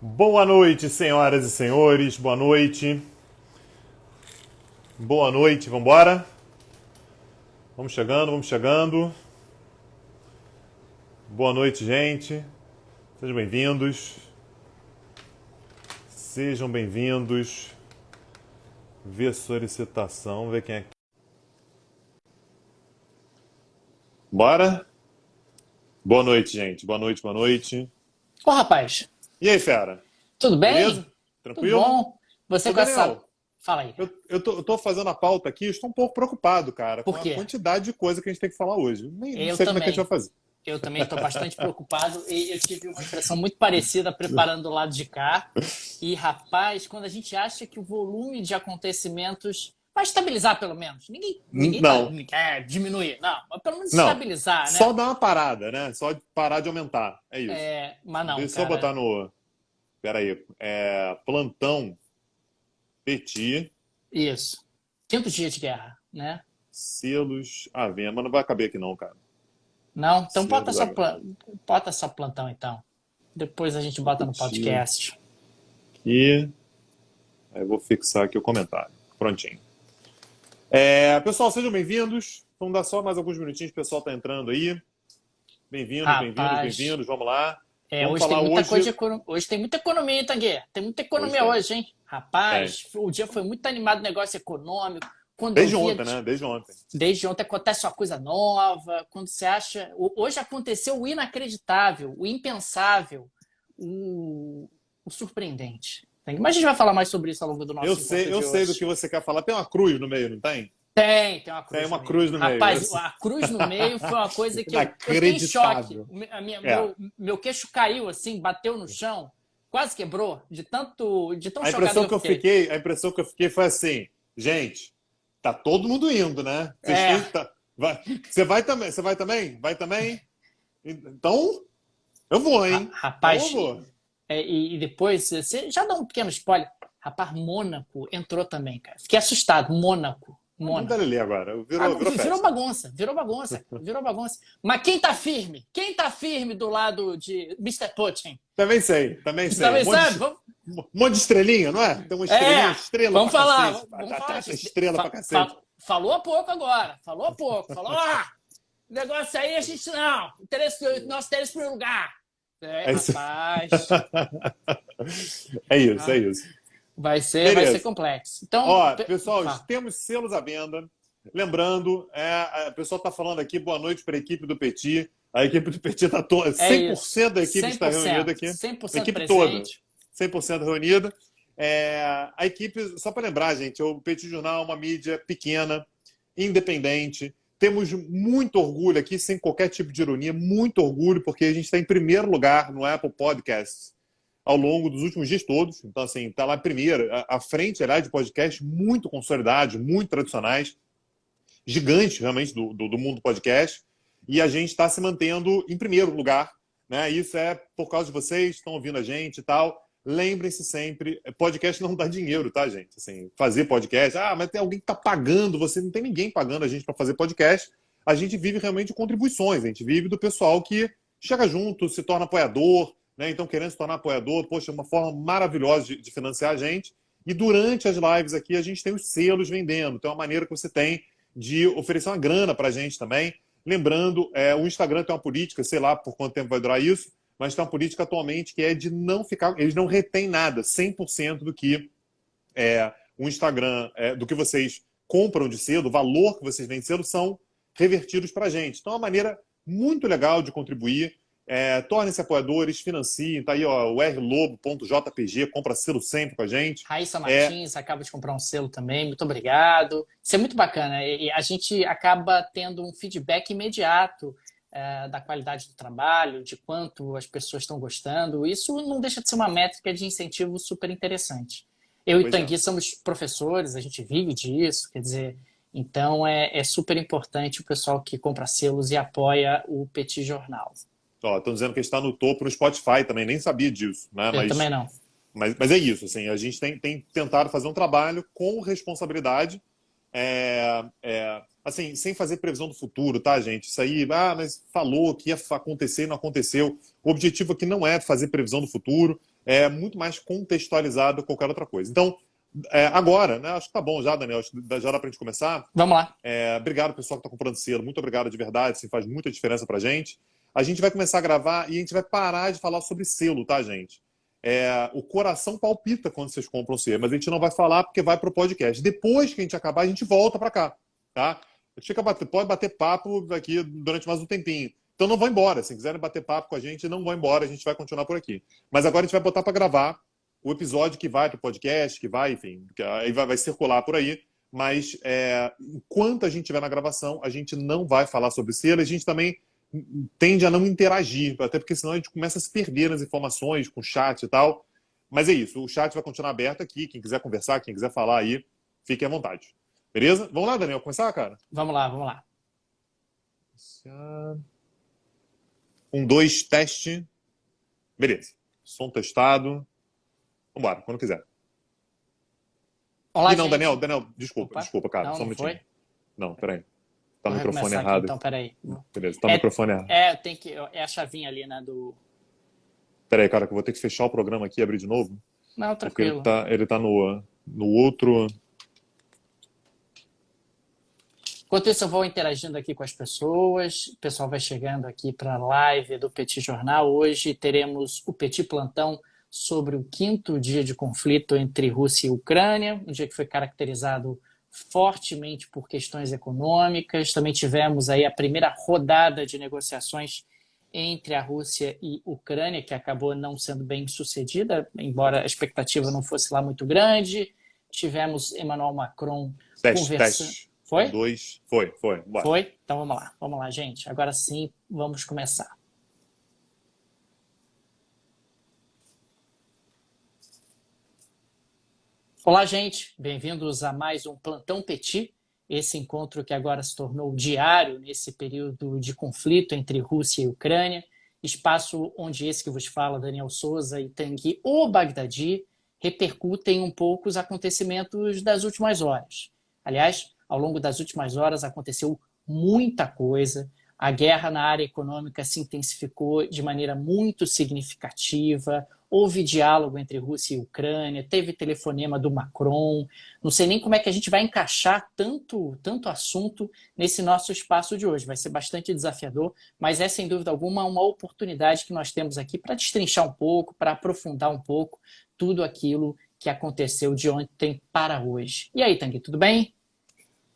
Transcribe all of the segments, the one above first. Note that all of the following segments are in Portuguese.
Boa noite, senhoras e senhores. Boa noite. Boa noite, vambora? Vamos chegando, vamos chegando. Boa noite, gente. Sejam bem-vindos. Sejam bem-vindos. Ver solicitação, ver quem é. Bora? Boa noite, gente. Boa noite, boa noite. Ô, rapaz, E aí, fera? tudo bem? Beleza? Tudo Tranquilo? bom? Você Ô, com essa. Daniel, Fala aí. eu tô fazendo a pauta aqui, estou um pouco preocupado, cara, com Por a quê? quantidade de coisa que a gente tem que falar hoje. Não Eu sei como é que a gente vai também. fazer. Eu também estou bastante preocupado e eu tive uma impressão muito parecida preparando do lado de cá. E, rapaz, quando a gente acha que o volume de acontecimentos vai estabilizar, pelo menos. Ninguém tá, Não, quer diminuir, não, mas pelo menos não. estabilizar, Só né? dar uma parada, né? Só parar de aumentar. É isso. Mas não, Deixa eu só cara. botar no. Pera aí. Plantão Petit, Isso. Quinto dia de guerra, né? selos à venda. Mas não vai caber aqui, não, cara. Não? Então Selos à venda. bota só plantão, então. Depois a gente bota no Petit podcast. aqui. Aí eu vou fixar aqui o comentário. Prontinho. Pessoal, sejam bem-vindos. Vamos dar só mais alguns minutinhos, o pessoal está entrando aí. Bem-vindos, bem-vindos, Rapaz, bem-vindos. Vamos lá. Vamos hoje tem falar muita coisa de hoje. economia. Hoje tem muita economia, hein, Tanguê? Tem muita Hoje economia tem. hoje, hein? Tem. Rapaz, o dia foi muito animado, negócio econômico. Quando eu Desde via, ontem, né? Desde ontem. desde ontem acontece uma coisa nova. Quando você acha. Hoje aconteceu o inacreditável, o impensável, o surpreendente. Mas a gente vai falar mais sobre isso ao longo do Eu nosso sei, encontro eu de sei do hoje. que você quer falar. Tem uma cruz no meio, não tem? Tem uma Tem cruz no uma meio. cruz no meio. Eu Rapaz, sei. a cruz no meio foi uma coisa que eu fiquei em choque. Inacreditável. É. Meu queixo caiu assim, bateu no chão, quase quebrou, de tão A chocado que impressão eu que eu fiquei. fiquei, a impressão que eu fiquei foi assim, gente, tá todo mundo indo, né? Vocês É, têm, você vai também? Você vai também? Vai também? Então, eu vou, hein? Então eu rapaz, vou. e depois, você já dá um pequeno spoiler. Rapaz, Mônaco entrou também, cara. Fiquei assustado. Mônaco. É o mundo Galileu agora. Virou Virou festa. bagunça, virou bagunça, virou bagunça. Mas quem tá firme? Quem tá firme do lado de Mister Putin? Também sei, também Você sei. também sabe? Vamos, Um monte de estrelinha, não é? Tem uma estrelinha, É, estrela pra vamos falar, cacete. vamos falar Atrás disso. estrela pra cacete. Falou há pouco agora, falou há pouco. Falou, negócio aí a gente não, nosso interesse em primeiro lugar. É isso. Rapaz, É isso, é ah, isso. vai ser Beleza. complexo. Então, Ó, pessoal, fala. temos selos à venda. Lembrando, o pessoal está falando aqui, boa noite para a equipe do Petit. A equipe do Petit está toda, É isso, 100% da equipe está reunida 100%, aqui. A 100% equipe toda, presente. 100% reunida. A equipe, só para lembrar, gente, o Petit Jornal é uma mídia pequena, independente. Temos muito orgulho aqui, sem qualquer tipo de ironia, muito orgulho, porque a gente está em primeiro lugar no Apple Podcasts ao longo dos últimos dias todos. Então, assim, está lá primeiro, à frente, aliás, de podcasts muito consolidados, muito tradicionais, gigantes, realmente, do mundo podcast. E a gente está se mantendo em primeiro lugar, né? Isso é por causa de vocês, estão ouvindo a gente e tal. Lembrem-se sempre, podcast não dá dinheiro, tá, gente? Assim, fazer podcast, mas tem alguém que está pagando, você não tem ninguém pagando a gente para fazer podcast. A gente vive realmente de contribuições, a gente vive do pessoal que chega junto, se torna apoiador, né? Então, querendo se tornar apoiador, poxa, é uma forma maravilhosa de financiar a gente. E durante as lives aqui, a gente tem os selos vendendo. Então, é uma maneira que você tem de oferecer uma grana para a gente também. Lembrando, o Instagram tem uma política, sei lá por quanto tempo vai durar isso, mas tem uma política atualmente que é de não ficar. Eles não retêm nada, 100% do que o Instagram, do que vocês compram de selo, o valor que vocês vendem de selo, são revertidos para a gente. Então, é uma maneira muito legal de contribuir. Tornem-se apoiadores, financiem. Tá aí, ó, o rlobo.jpg, compra selo sempre com a gente. Raíssa Martins acaba de comprar um selo também, muito obrigado. Isso é muito bacana. E a gente acaba tendo um feedback imediato da qualidade do trabalho, de quanto as pessoas estão gostando. Isso não deixa de ser uma métrica de incentivo super interessante. Eu e Pois é. Tanguy somos professores, a gente vive disso, quer dizer, então é super importante o pessoal que compra selos e apoia o Petit Jornal. Estão dizendo que está no topo no Spotify também, nem sabia disso, né? Eu também não. Mas é isso, assim, a gente tem tentado fazer um trabalho com responsabilidade Assim, sem fazer previsão do futuro, tá, gente? Isso aí, mas falou que ia acontecer e não aconteceu. O objetivo aqui não é fazer previsão do futuro, é muito mais contextualizado que qualquer outra coisa. Então, agora, né? Acho que tá bom já, Daniel. Acho que já dá pra gente começar. Vamos lá. Obrigado, pessoal que tá comprando selo. Muito obrigado de verdade. Isso faz muita diferença pra gente. A gente vai começar a gravar e a gente vai parar de falar sobre selo, tá, gente? O coração palpita quando vocês compram selo, mas a gente não vai falar porque vai pro podcast. Depois que a gente acabar, a gente volta pra cá, tá? A gente pode bater papo aqui durante mais um tempinho. Então não vão embora. Se quiserem bater papo com a gente, não vão embora. A gente vai continuar por aqui. Mas agora a gente vai botar para gravar o episódio que vai para o podcast, que vai, enfim, que aí vai circular por aí. Mas enquanto a gente estiver na gravação, a gente não vai falar sobre selo. A gente também tende a não interagir, até porque senão a gente começa a se perder nas informações com o chat e tal. Mas é isso. O chat vai continuar aberto aqui. Quem quiser conversar, quem quiser falar aí, fique à vontade. Beleza? Vamos lá, Daniel, começar, cara? Vamos lá, vamos lá. 1, 2, teste. Beleza. Som testado. Vambora, quando quiser. Olá, não, gente. Daniel, desculpa, cara. Não, só um não minutinho. foi? Não, peraí. Tá no Vamos microfone recomeçar errado. aqui, então, peraí. Beleza, tá no microfone errado. Tem que... É a chavinha ali, né, do... Peraí, cara, que eu vou ter que fechar o programa aqui e abrir de novo. Não, tranquilo. Porque ele tá no outro... Enquanto isso, eu vou interagindo aqui com as pessoas. O pessoal vai chegando aqui para a live do Petit Jornal. Hoje teremos o Petit Plantão sobre o 5º dia de conflito entre Rússia e Ucrânia, um dia que foi caracterizado fortemente por questões econômicas. Também tivemos aí a primeira rodada de negociações entre a Rússia e Ucrânia, que acabou não sendo bem sucedida, embora a expectativa não fosse lá muito grande. Tivemos Emmanuel Macron conversando... Teste. Foi? 2. Foi. Bora. Foi? Então vamos lá. Vamos lá, gente. Agora sim, vamos começar. Olá, gente. Bem-vindos a mais um Plantão Petit. Esse encontro que agora se tornou diário nesse período de conflito entre Rússia e Ucrânia. Espaço onde esse que vos fala, Daniel Souza e Tanguy O Bagdadi, repercutem um pouco os acontecimentos das últimas horas. Aliás, ao longo das últimas horas aconteceu muita coisa. A guerra na área econômica se intensificou de maneira muito significativa. Houve diálogo entre Rússia e Ucrânia, teve telefonema do Macron. Não sei nem como é que a gente vai encaixar tanto assunto nesse nosso espaço de hoje. Vai ser bastante desafiador, mas é, sem dúvida alguma, uma oportunidade que nós temos aqui para destrinchar um pouco, para aprofundar um pouco tudo aquilo que aconteceu de ontem para hoje. E aí, Tanguy, tudo bem?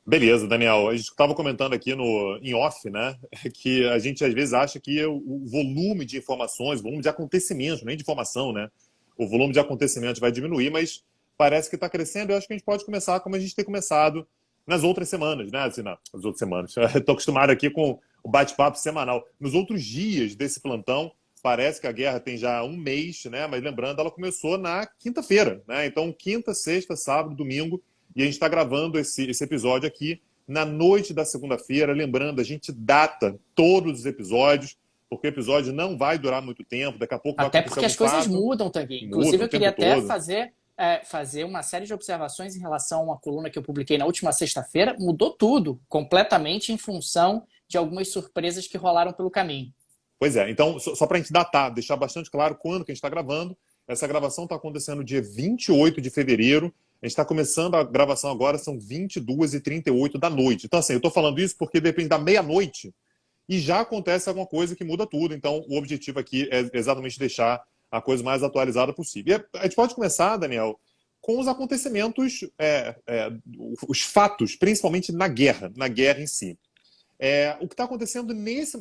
Beleza, Daniel. A gente estava comentando aqui em off, né, que a gente às vezes acha que o volume de informações, o volume de acontecimentos, nem de informação, né, o volume de acontecimentos vai diminuir, mas parece que está crescendo. Eu acho que a gente pode começar como a gente tem começado nas outras semanas, né, assim, nas outras semanas. Estou acostumado aqui com o bate-papo semanal. Nos outros dias desse plantão, parece que a guerra tem já um mês, né, mas lembrando, ela começou na quinta-feira, né, então quinta, sexta, sábado, domingo. E a gente está gravando esse episódio aqui na noite da segunda-feira. Lembrando, a gente data todos os episódios, porque o episódio não vai durar muito tempo. Daqui a pouco vai até porque as coisas mudam, Tanguy. Inclusive, eu queria até fazer uma série de observações em relação a uma coluna que eu publiquei na última sexta-feira. Mudou tudo, completamente em função de algumas surpresas que rolaram pelo caminho. Pois é. Então, só para a gente datar, deixar bastante claro quando que a gente está gravando. Essa gravação está acontecendo no dia 28 de fevereiro. A gente está começando a gravação agora, são 22h38 da noite. Então, assim, eu estou falando isso porque depende da meia-noite e já acontece alguma coisa que muda tudo. Então, o objetivo aqui é exatamente deixar a coisa mais atualizada possível. E a gente pode começar, Daniel, com os acontecimentos, os fatos, principalmente na guerra em si. O que está acontecendo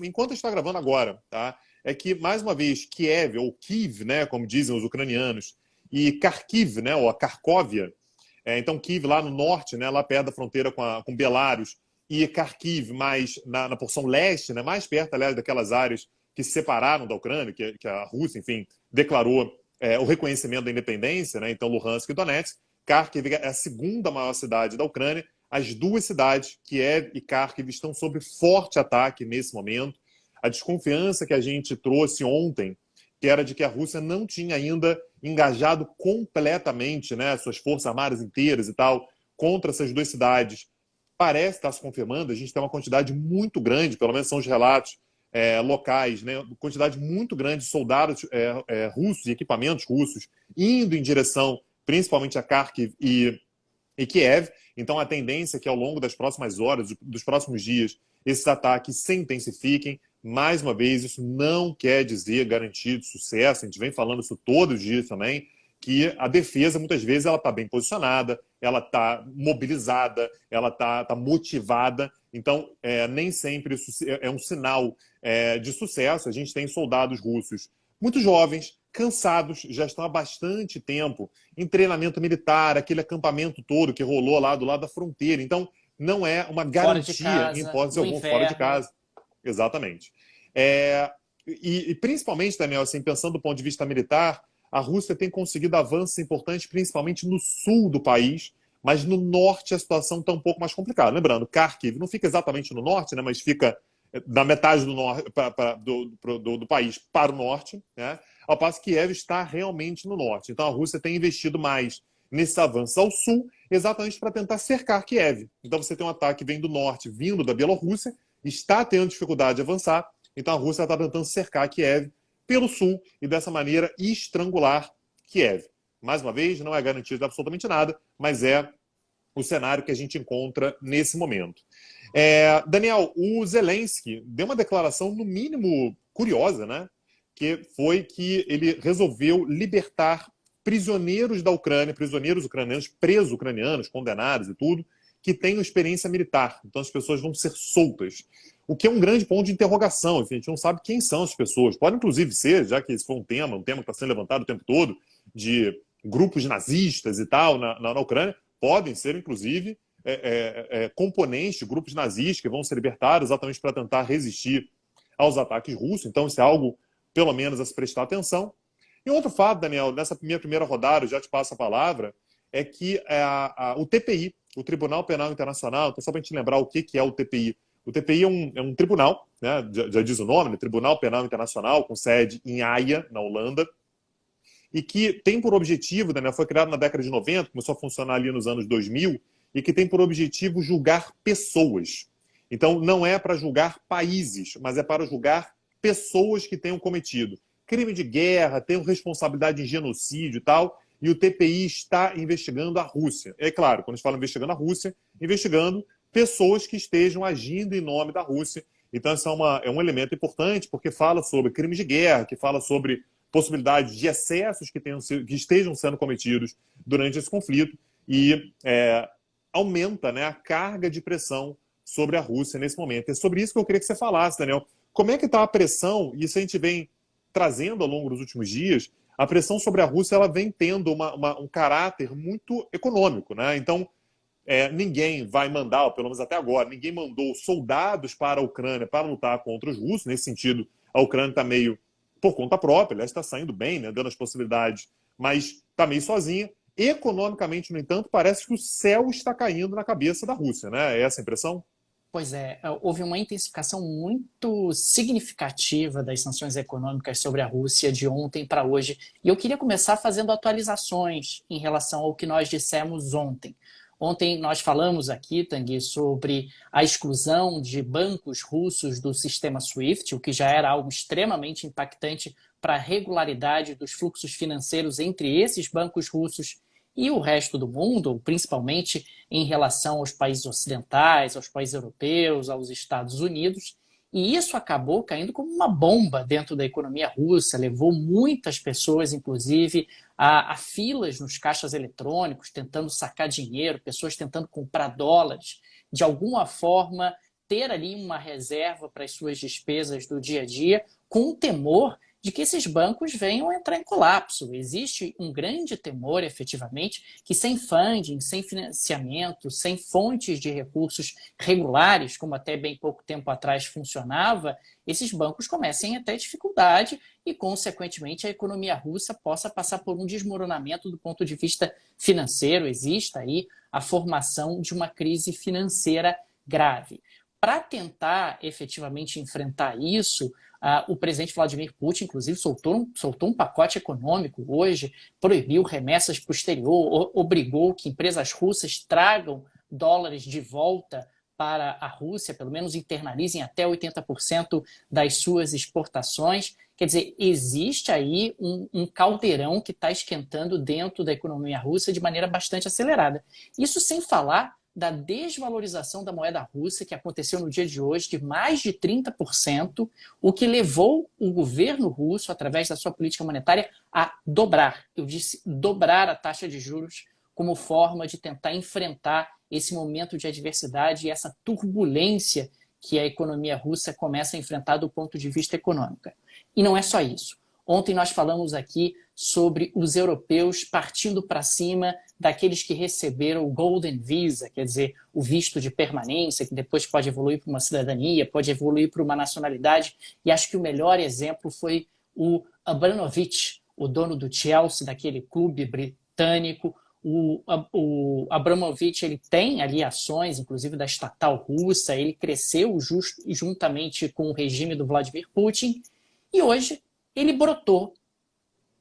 enquanto a gente está gravando agora, tá? É que, mais uma vez, Kiev, ou Kyiv, né, como dizem os ucranianos, e Kharkiv, né, ou a Kharkovia, então Kyiv lá no norte, né, lá perto da fronteira com Belarus, e Kharkiv mais na porção leste, né, mais perto, aliás, daquelas áreas que se separaram da Ucrânia, que a Rússia, enfim, declarou o reconhecimento da independência, né, então Luhansk e Donetsk. Kharkiv é a segunda maior cidade da Ucrânia. As duas cidades, Kiev e Kharkiv, estão sob forte ataque nesse momento. A desconfiança que a gente trouxe ontem, que era de que a Rússia não tinha ainda engajado completamente, né, suas forças armadas inteiras e tal, contra essas duas cidades, parece estar se confirmando, a gente tem uma quantidade muito grande, pelo menos são os relatos locais, né? Quantidade muito grande de soldados russos e equipamentos russos indo em direção, principalmente a Kharkiv e Kiev. Então, a tendência é que ao longo das próximas horas, dos próximos dias, esses ataques se intensifiquem. Mais uma vez, isso não quer dizer garantia de sucesso. A gente vem falando isso todos os dias também, que a defesa, muitas vezes, ela está bem posicionada, ela está mobilizada, ela está motivada. Então, nem sempre isso é um sinal de sucesso. A gente tem soldados russos muito jovens, cansados, já estão há bastante tempo em treinamento militar, aquele acampamento todo que rolou lá do lado da fronteira. Então, não é uma garantia, em hipótese alguma, fora de casa. Exatamente. E principalmente, Daniel, assim, pensando do ponto de vista militar, a Rússia tem conseguido avanços importantes, principalmente no sul do país, mas no norte a situação está um pouco mais complicada. Lembrando, Kharkiv não fica exatamente no norte, né, mas fica da metade do, norte, do país para o norte, né, ao passo que Kiev está realmente no norte. Então a Rússia tem investido mais nesses avanços ao sul, exatamente para tentar cercar Kiev. Então você tem um ataque que vem do norte, vindo da Bielorrússia, está tendo dificuldade de avançar, então a Rússia está tentando cercar Kiev pelo sul e dessa maneira estrangular Kiev. Mais uma vez, não é garantido de absolutamente nada, mas é o cenário que a gente encontra nesse momento. Daniel, o Zelensky deu uma declaração, no mínimo, curiosa, né? Que foi que ele resolveu libertar prisioneiros da Ucrânia, prisioneiros ucranianos, presos ucranianos, condenados e tudo, que tenham experiência militar. Então as pessoas vão ser soltas. O que é um grande ponto de interrogação. Enfim, a gente não sabe quem são as pessoas. Pode, inclusive, ser, já que esse foi um tema que está sendo levantado o tempo todo, de grupos nazistas e tal na Ucrânia, podem ser, inclusive, componentes de grupos nazistas que vão ser libertados exatamente para tentar resistir aos ataques russos. Então, isso é algo, pelo menos, a se prestar atenção. E outro fato, Daniel, nessa minha primeira rodada, eu já te passo a palavra, é que o TPI, o Tribunal Penal Internacional, então, só para a gente lembrar o que é o TPI. O TPI é um tribunal, né, já diz o nome, né, Tribunal Penal Internacional, com sede em Haia, na Holanda, e que tem por objetivo, né, foi criado na década de 90, começou a funcionar ali nos anos 2000, e que tem por objetivo julgar pessoas. Então, não é para julgar países, mas é para julgar pessoas que tenham cometido crime de guerra, tenham responsabilidade em genocídio e tal, e o TPI está investigando a Rússia. É claro, quando a gente fala investigando a Rússia, investigando pessoas que estejam agindo em nome da Rússia. Então, isso é um elemento importante, porque fala sobre crimes de guerra, que fala sobre possibilidades de excessos que estejam sendo cometidos durante esse conflito, e aumenta, né, a carga de pressão sobre a Rússia nesse momento. É sobre isso que eu queria que você falasse, Daniel. Como é que está a pressão, e isso a gente vem trazendo ao longo dos últimos dias, a pressão sobre a Rússia ela vem tendo um caráter muito econômico, né? Então, ninguém vai mandar, ou pelo menos até agora, ninguém mandou soldados para a Ucrânia para lutar contra os russos. Nesse sentido, a Ucrânia está meio por conta própria, aliás, está saindo bem, né, dando as possibilidades, mas está meio sozinha. Economicamente, no entanto, parece que o céu está caindo na cabeça da Rússia, né? É essa a impressão? Pois é, houve uma intensificação muito significativa das sanções econômicas sobre a Rússia de ontem para hoje. E eu queria começar fazendo atualizações em relação ao que nós dissemos ontem. Ontem nós falamos aqui, Tanguy, sobre a exclusão de bancos russos do sistema SWIFT, o que já era algo extremamente impactante para a regularidade dos fluxos financeiros entre esses bancos russos e o resto do mundo, principalmente em relação aos países ocidentais, aos países europeus, aos Estados Unidos. E isso acabou caindo como uma bomba dentro da economia russa, levou muitas pessoas, inclusive, a filas nos caixas eletrônicos, tentando sacar dinheiro, pessoas tentando comprar dólares, de alguma forma ter ali uma reserva para as suas despesas do dia a dia, com o temor de que esses bancos venham a entrar em colapso. Existe um grande temor, efetivamente, que sem funding, sem financiamento, sem fontes de recursos regulares, como até bem pouco tempo atrás funcionava, esses bancos comecem a ter dificuldade e, consequentemente, a economia russa possa passar por um desmoronamento do ponto de vista financeiro. Exista aí a formação de uma crise financeira grave. Para tentar efetivamente enfrentar isso, o presidente Vladimir Putin, inclusive, soltou um pacote econômico hoje, proibiu remessas para o exterior, obrigou que empresas russas tragam dólares de volta para a Rússia, pelo menos internalizem até 80% das suas exportações. Quer dizer, existe aí um caldeirão que está esquentando dentro da economia russa de maneira bastante acelerada. Isso sem falar da desvalorização da moeda russa, que aconteceu no dia de hoje, de mais de 30%, o que levou o governo russo, através da sua política monetária, a dobrar, eu disse dobrar a taxa de juros como forma de tentar enfrentar esse momento de adversidade e essa turbulência que a economia russa começa a enfrentar do ponto de vista econômico. E não é só isso. Ontem nós falamos aqui sobre os europeus partindo para cima daqueles que receberam o Golden Visa, quer dizer, o visto de permanência, que depois pode evoluir para uma cidadania, pode evoluir para uma nacionalidade. E acho que o melhor exemplo foi o Abramovich, o dono do Chelsea, daquele clube britânico. O Abramovich, ele tem ali ações, inclusive da estatal russa, ele cresceu juntamente com o regime do Vladimir Putin, e hoje ele brotou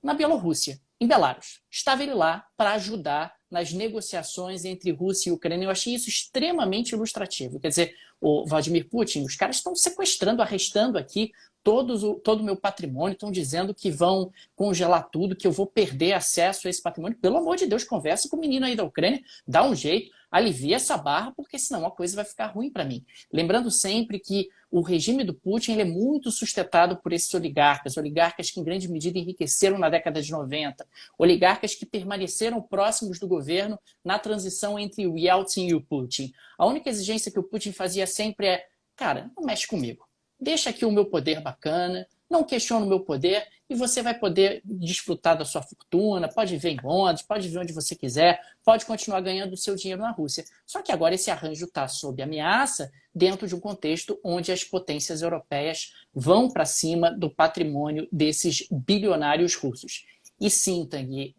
na Bielorrússia, em Belarus. Estava ele lá para ajudar nas negociações entre Rússia e Ucrânia. Eu achei isso extremamente ilustrativo. Quer dizer, o Vladimir Putin, os caras estão sequestrando, arrestando aqui todo o meu patrimônio, estão dizendo que vão congelar tudo, que eu vou perder acesso a esse patrimônio. Pelo amor de Deus, conversa com o menino aí da Ucrânia, dá um jeito, alivia essa barra, porque senão a coisa vai ficar ruim para mim. Lembrando sempre que o regime do Putin ele é muito sustentado por esses oligarcas que em grande medida enriqueceram na década de 90, oligarcas que permaneceram próximos do governo na transição entre o Yeltsin e o Putin. A única exigência que o Putin fazia sempre é, cara, não mexe comigo. Deixa aqui o meu poder bacana, não questiona o meu poder e você vai poder desfrutar da sua fortuna, pode ver em Londres, pode ver onde você quiser, pode continuar ganhando o seu dinheiro na Rússia. Só que agora esse arranjo está sob ameaça dentro de um contexto onde as potências europeias vão para cima do patrimônio desses bilionários russos. E sim, Tanguy,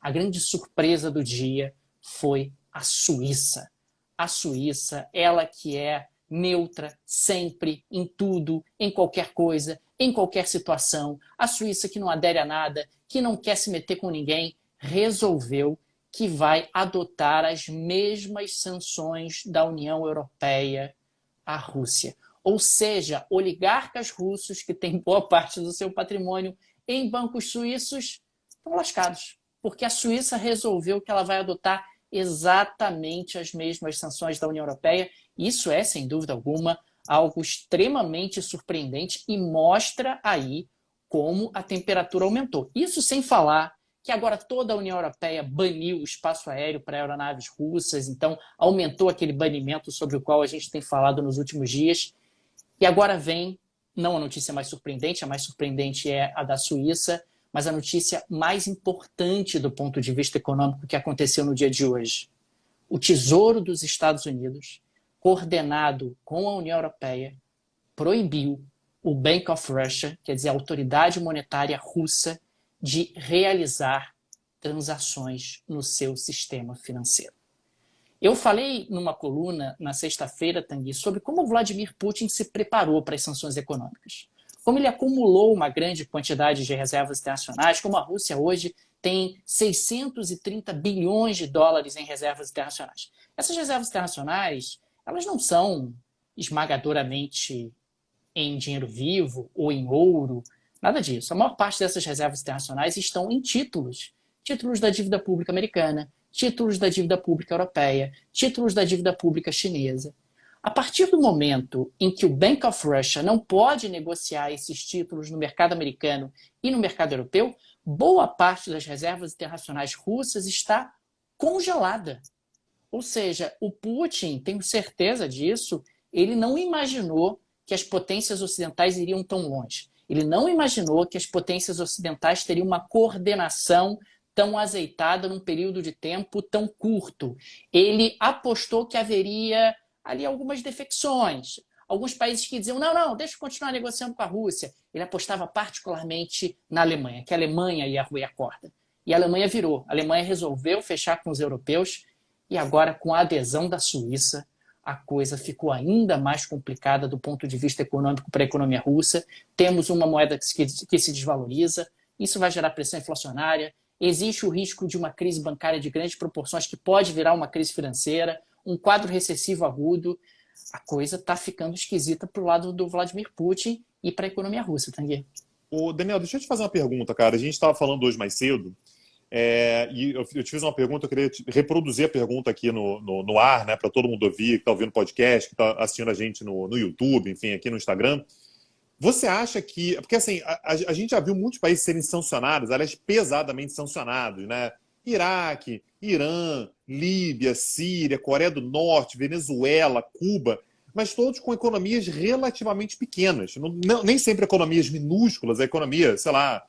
a grande surpresa do dia foi a Suíça. A Suíça, ela que é neutra, sempre, em tudo, em qualquer coisa, em qualquer situação. A Suíça que não adere a nada, que não quer se meter com ninguém, resolveu que vai adotar as mesmas sanções da União Europeia à Rússia. Ou seja, oligarcas russos que têm boa parte do seu patrimônio em bancos suíços estão lascados, porque a Suíça resolveu que ela vai adotar exatamente as mesmas sanções da União Europeia. Isso é, sem dúvida alguma, algo extremamente surpreendente e mostra aí como a temperatura aumentou. Isso sem falar que agora toda a União Europeia baniu o espaço aéreo para aeronaves russas, então aumentou aquele banimento sobre o qual a gente tem falado nos últimos dias. E agora vem, não a notícia mais surpreendente, a mais surpreendente é a da Suíça, mas a notícia mais importante do ponto de vista econômico que aconteceu no dia de hoje. O Tesouro dos Estados Unidos, coordenado com a União Europeia, proibiu o Bank of Russia, quer dizer, a autoridade monetária russa, de realizar transações no seu sistema financeiro. Eu falei numa coluna na sexta-feira, Tanguy, sobre como o Vladimir Putin se preparou para as sanções econômicas. Como ele acumulou uma grande quantidade de reservas internacionais, como a Rússia hoje tem 630 bilhões de dólares em reservas internacionais. Essas reservas internacionais, elas não são esmagadoramente em dinheiro vivo ou em ouro, nada disso. A maior parte dessas reservas internacionais estão em títulos. Títulos da dívida pública americana, títulos da dívida pública europeia, títulos da dívida pública chinesa. A partir do momento em que o Bank of Russia não pode negociar esses títulos no mercado americano e no mercado europeu, boa parte das reservas internacionais russas está congelada. Ou seja, o Putin, tenho certeza disso, ele não imaginou que as potências ocidentais iriam tão longe. Ele não imaginou que as potências ocidentais teriam uma coordenação tão azeitada num período de tempo tão curto. Ele apostou que haveria ali algumas defecções. Alguns países que diziam, não, deixa eu continuar negociando com a Rússia. Ele apostava particularmente na Alemanha, que a Alemanha ia roer a corda. E a Alemanha virou. A Alemanha resolveu fechar com os europeus e agora, com a adesão da Suíça, a coisa ficou ainda mais complicada do ponto de vista econômico para a economia russa. Temos uma moeda que se desvaloriza, isso vai gerar pressão inflacionária, existe o risco de uma crise bancária de grandes proporções que pode virar uma crise financeira, um quadro recessivo agudo. A coisa está ficando esquisita para o lado do Vladimir Putin e para a economia russa, Tanguy. Ô, Daniel, deixa eu te fazer uma pergunta, cara. A gente estava falando hoje mais cedo, e eu te fiz uma pergunta, eu queria reproduzir a pergunta aqui no ar, né, para todo mundo ouvir, que está ouvindo o podcast, que está assistindo a gente no YouTube, enfim, aqui no Instagram. Você acha que... Porque, assim, a gente já viu muitos países serem sancionados, aliás, pesadamente sancionados, né? Iraque, Irã, Líbia, Síria, Coreia do Norte, Venezuela, Cuba, mas todos com economias relativamente pequenas. Nem sempre economias minúsculas, a economia, sei lá,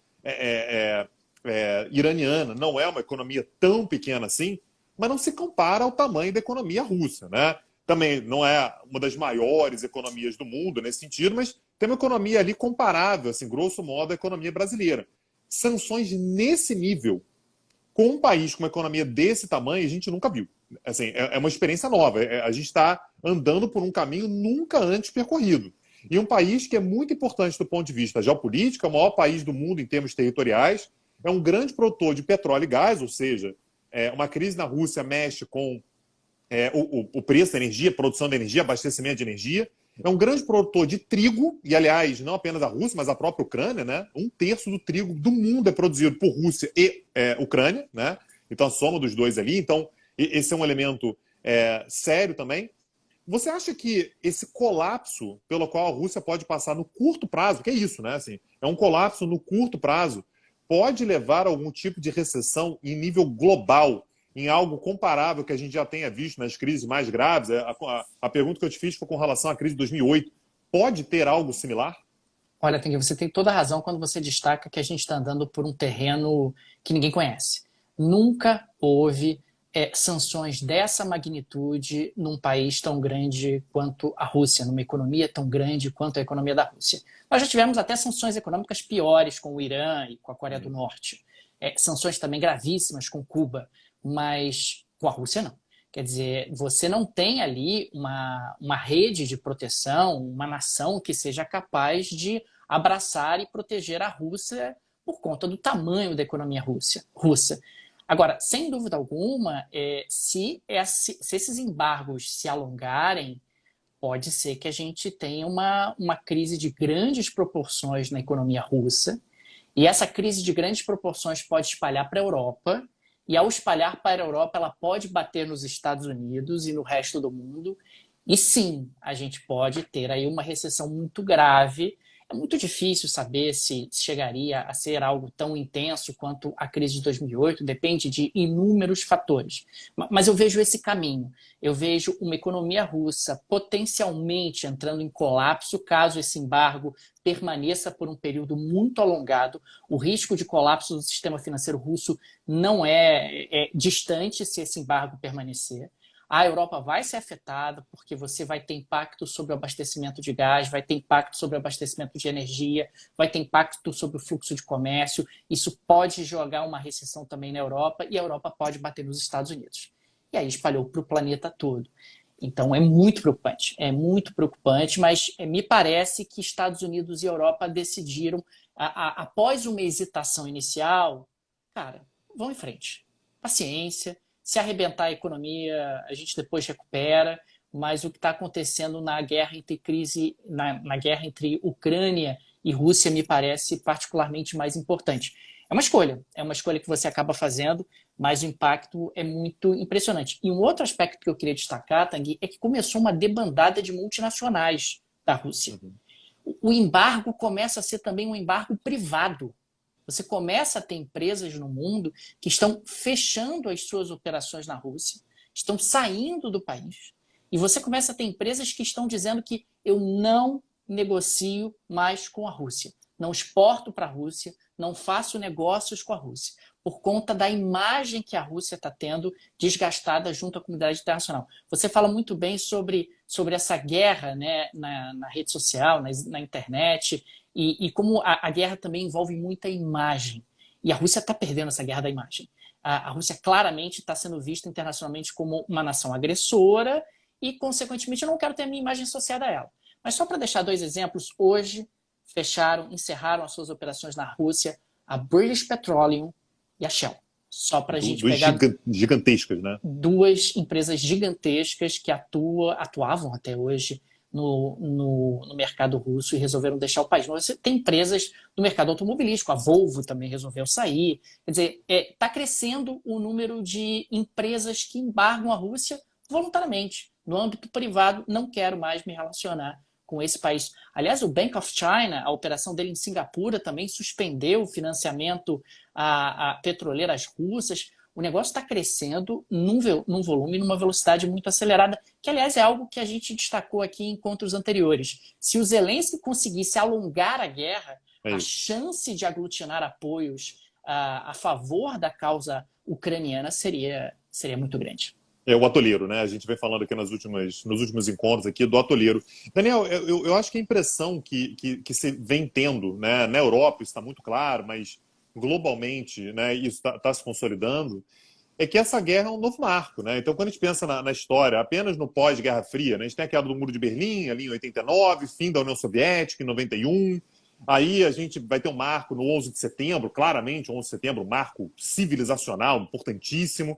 iraniana não é uma economia tão pequena assim, mas não se compara ao tamanho da economia russa, né? Também não é uma das maiores economias do mundo nesse sentido, mas tem uma economia ali comparável, assim, grosso modo, à economia brasileira. Sanções nesse nível, com um país com uma economia desse tamanho, a gente nunca viu. Assim, é uma experiência nova. A gente está andando por um caminho nunca antes percorrido. E um país que é muito importante do ponto de vista geopolítico, é o maior país do mundo em termos territoriais, é um grande produtor de petróleo e gás, ou seja, uma crise na Rússia mexe com o preço da energia, produção de energia, abastecimento de energia. É um grande produtor de trigo, e aliás, não apenas a Rússia, mas a própria Ucrânia, né? 1/3 do trigo do mundo é produzido por Rússia e Ucrânia, né? Então a soma dos dois ali. Então, esse é um elemento sério também. Você acha que esse colapso pelo qual a Rússia pode passar no curto prazo, que é isso, né? Assim, é um colapso no curto prazo, pode levar a algum tipo de recessão em nível global, em algo comparável que a gente já tenha visto nas crises mais graves? A pergunta que eu te fiz foi com relação à crise de 2008. Pode ter algo similar? Olha, Tanguy, você tem toda a razão quando você destaca que a gente está andando por um terreno que ninguém conhece. Nunca houve sanções dessa magnitude num país tão grande quanto a Rússia, numa economia tão grande quanto a economia da Rússia. Nós já tivemos até sanções econômicas piores com o Irã e com a Coreia do Norte. Sanções também gravíssimas com Cuba, mas com a Rússia não. Quer dizer, você não tem ali uma rede de proteção, uma nação que seja capaz de abraçar e proteger a Rússia por conta do tamanho da economia russa. Agora, sem dúvida alguma, se esses embargos se alongarem, pode ser que a gente tenha uma crise de grandes proporções na economia russa, e essa crise de grandes proporções pode espalhar para a Europa, e ao espalhar para a Europa, ela pode bater nos Estados Unidos e no resto do mundo, e sim, a gente pode ter aí uma recessão muito grave. É muito difícil saber se chegaria a ser algo tão intenso quanto a crise de 2008, depende de inúmeros fatores. Mas eu vejo esse caminho. Eu vejo uma economia russa potencialmente entrando em colapso caso esse embargo permaneça por um período muito alongado. O risco de colapso do sistema financeiro russo não é distante se esse embargo permanecer. A Europa vai ser afetada porque você vai ter impacto sobre o abastecimento de gás, vai ter impacto sobre o abastecimento de energia, vai ter impacto sobre o fluxo de comércio. Isso pode jogar uma recessão também na Europa e a Europa pode bater nos Estados Unidos. E aí espalhou para o planeta todo. Então é muito preocupante, mas me parece que Estados Unidos e Europa decidiram, após uma hesitação inicial, cara, vão em frente. Paciência. Se arrebentar a economia, a gente depois recupera, mas o que está acontecendo na guerra entre Ucrânia e Rússia me parece particularmente mais importante. É uma escolha que você acaba fazendo, mas o impacto é muito impressionante. E um outro aspecto que eu queria destacar, Tanguy, é que começou uma debandada de multinacionais da Rússia. O embargo começa a ser também um embargo privado. Você começa a ter empresas no mundo que estão fechando as suas operações na Rússia, estão saindo do país. E você começa a ter empresas que estão dizendo que eu não negocio mais com a Rússia. Não exporto para a Rússia, não faço negócios com a Rússia, por conta da imagem que a Rússia está tendo desgastada junto à comunidade internacional. Você fala muito bem sobre essa guerra, né, na rede social, na internet, e como a guerra também envolve muita imagem. E a Rússia está perdendo essa guerra da imagem. A Rússia claramente está sendo vista internacionalmente como uma nação agressora e, consequentemente, eu não quero ter a minha imagem associada a ela. Mas só para deixar 2 exemplos, hoje encerraram as suas operações na Rússia a British Petroleum, e a Shell. Só para a gente Duas pegar gigantescas, né? duas empresas gigantescas que atuavam até hoje no mercado russo e resolveram deixar o país. Mas você tem empresas no mercado automobilístico, a Volvo também resolveu sair. Quer dizer, está crescendo o número de empresas que embargam a Rússia voluntariamente. No âmbito privado, não quero mais me relacionar com esse país. Aliás, o Bank of China, a operação dele em Singapura, também suspendeu o financiamento a petroleiras russas. O negócio está crescendo num volume, numa velocidade muito acelerada, que, aliás, é algo que a gente destacou aqui em encontros anteriores. Se o Zelensky conseguisse alongar a guerra, a chance de aglutinar apoios a favor da causa ucraniana seria muito grande. É o atoleiro, né? A gente vem falando aqui nos últimos encontros aqui do atoleiro. Daniel, eu acho que a impressão que se vem tendo, né, na Europa, isso está muito claro, mas globalmente, né, isso está se consolidando, é que essa guerra é um novo marco, né? Então, quando a gente pensa na história, apenas no pós-Guerra Fria, né, a gente tem a queda do Muro de Berlim, ali em 89, fim da União Soviética, em 91. Aí a gente vai ter um marco no 11 de setembro, claramente, o 11 de setembro, um marco civilizacional importantíssimo.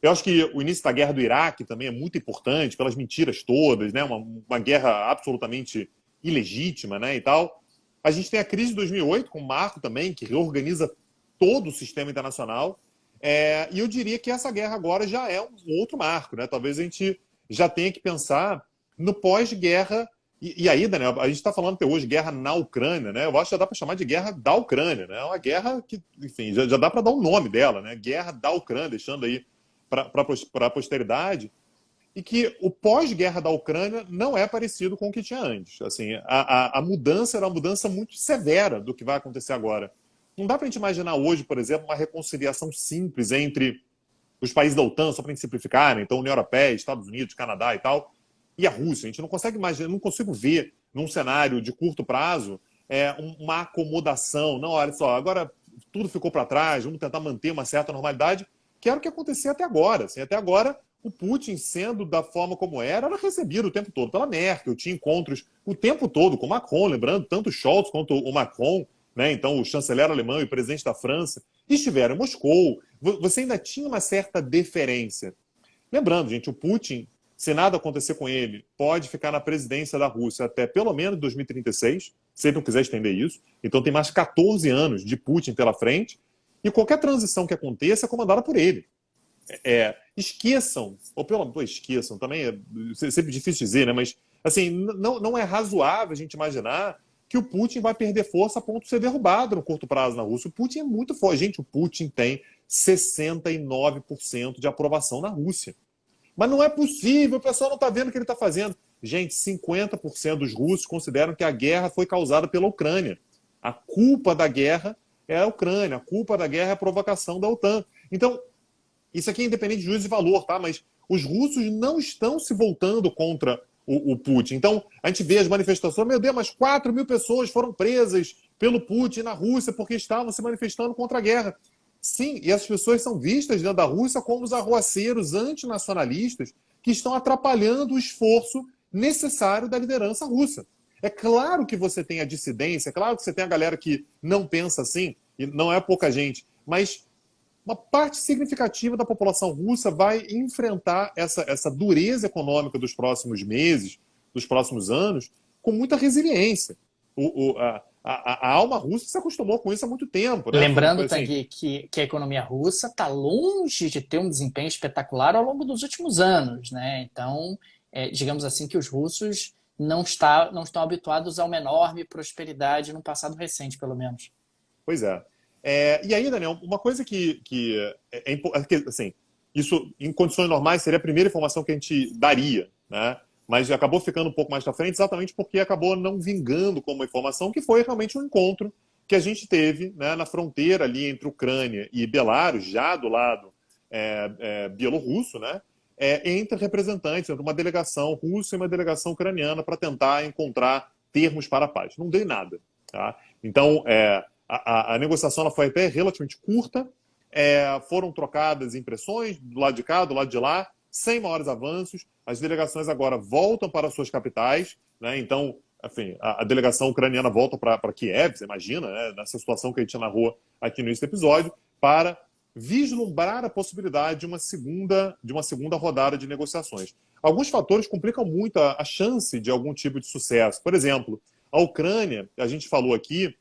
Eu acho que o início da guerra do Iraque também é muito importante, pelas mentiras todas, né? Uma guerra absolutamente ilegítima, né, e tal. A gente tem a crise de 2008, com o marco também, que reorganiza todo o sistema internacional. E eu diria que essa guerra agora já é um outro marco, né? Talvez a gente já tenha que pensar no pós-guerra. E aí, Daniel, a gente está falando até hoje guerra na Ucrânia, né? Eu acho que já dá para chamar de guerra da Ucrânia, né? É uma guerra que, enfim, já dá para dar um nome dela, né? Guerra da Ucrânia, deixando aí para a posteridade, e que o pós-guerra da Ucrânia não é parecido com o que tinha antes. Assim, a mudança era uma mudança muito severa do que vai acontecer agora. Não dá para a gente imaginar hoje, por exemplo, uma reconciliação simples entre os países da OTAN, só para a gente simplificar, né? Então, União Europeia, Estados Unidos, Canadá e tal, e a Rússia. A gente não consegue imaginar, não consigo ver num cenário de curto prazo uma acomodação. Não, olha só, agora tudo ficou para trás, vamos tentar manter uma certa normalidade, que era o que acontecia até agora. Assim, até agora, o Putin, sendo da forma como era recebido o tempo todo pela Merkel, tinha encontros o tempo todo com o Macron, lembrando, tanto o Scholz quanto o Macron, né, então o chanceler alemão e o presidente da França, estiveram em Moscou. Você ainda tinha uma certa deferência. Lembrando, gente, o Putin, se nada acontecer com ele, pode ficar na presidência da Rússia até pelo menos 2036, se ele não quiser estender isso. Então tem mais 14 anos de Putin pela frente, e qualquer transição que aconteça é comandada por ele. Esqueçam, ou pelo menos esqueçam, também é sempre difícil dizer, né? Mas assim, não é razoável a gente imaginar que o Putin vai perder força a ponto de ser derrubado no curto prazo na Rússia. O Putin é muito forte. Gente, o Putin tem 69% de aprovação na Rússia. Mas não é possível, o pessoal não está vendo o que ele está fazendo. Gente, 50% dos russos consideram que a guerra foi causada pela Ucrânia. A culpa da guerra é a Ucrânia, a culpa da guerra é a provocação da OTAN. Então, isso aqui é independente de juízo e valor, tá? Mas os russos não estão se voltando contra o Putin. Então, a gente vê as manifestações, meu Deus, mas 4 mil pessoas foram presas pelo Putin na Rússia porque estavam se manifestando contra a guerra. Sim, e as pessoas são vistas dentro da Rússia como os arruaceiros antinacionalistas que estão atrapalhando o esforço necessário da liderança russa. É claro que você tem a dissidência, é claro que você tem a galera que não pensa assim, e não é pouca gente, mas uma parte significativa da população russa vai enfrentar essa dureza econômica dos próximos meses, dos próximos anos, com muita resiliência. A alma russa se acostumou com isso há muito tempo, né? Lembrando, assim, Tanguy, que a economia russa está longe de ter um desempenho espetacular ao longo dos últimos anos, né? Então, digamos assim, que os russos não estão habituados a uma enorme prosperidade no passado recente, pelo menos. Pois é. E aí, Daniel, uma coisa que assim, isso em condições normais seria a primeira informação que a gente daria, né? Mas acabou ficando um pouco mais para frente exatamente porque acabou não vingando como informação, que foi realmente um encontro que a gente teve, né, na fronteira ali entre Ucrânia e Belarus, já do lado bielorrusso, né? Entre representantes, entre uma delegação russa e uma delegação ucraniana para tentar encontrar termos para a paz. Não deu nada. Tá? Então, a negociação ela foi até relativamente curta, foram trocadas impressões do lado de cá, do lado de lá, sem maiores avanços. As delegações agora voltam para suas capitais, né? Então, enfim, a delegação ucraniana volta para Kiev, você imagina, né? Nessa situação que a gente narrou aqui no início do episódio, para vislumbrar a possibilidade de uma segunda rodada de negociações. Alguns fatores complicam muito a chance de algum tipo de sucesso. Por exemplo, a Ucrânia, a gente falou aqui,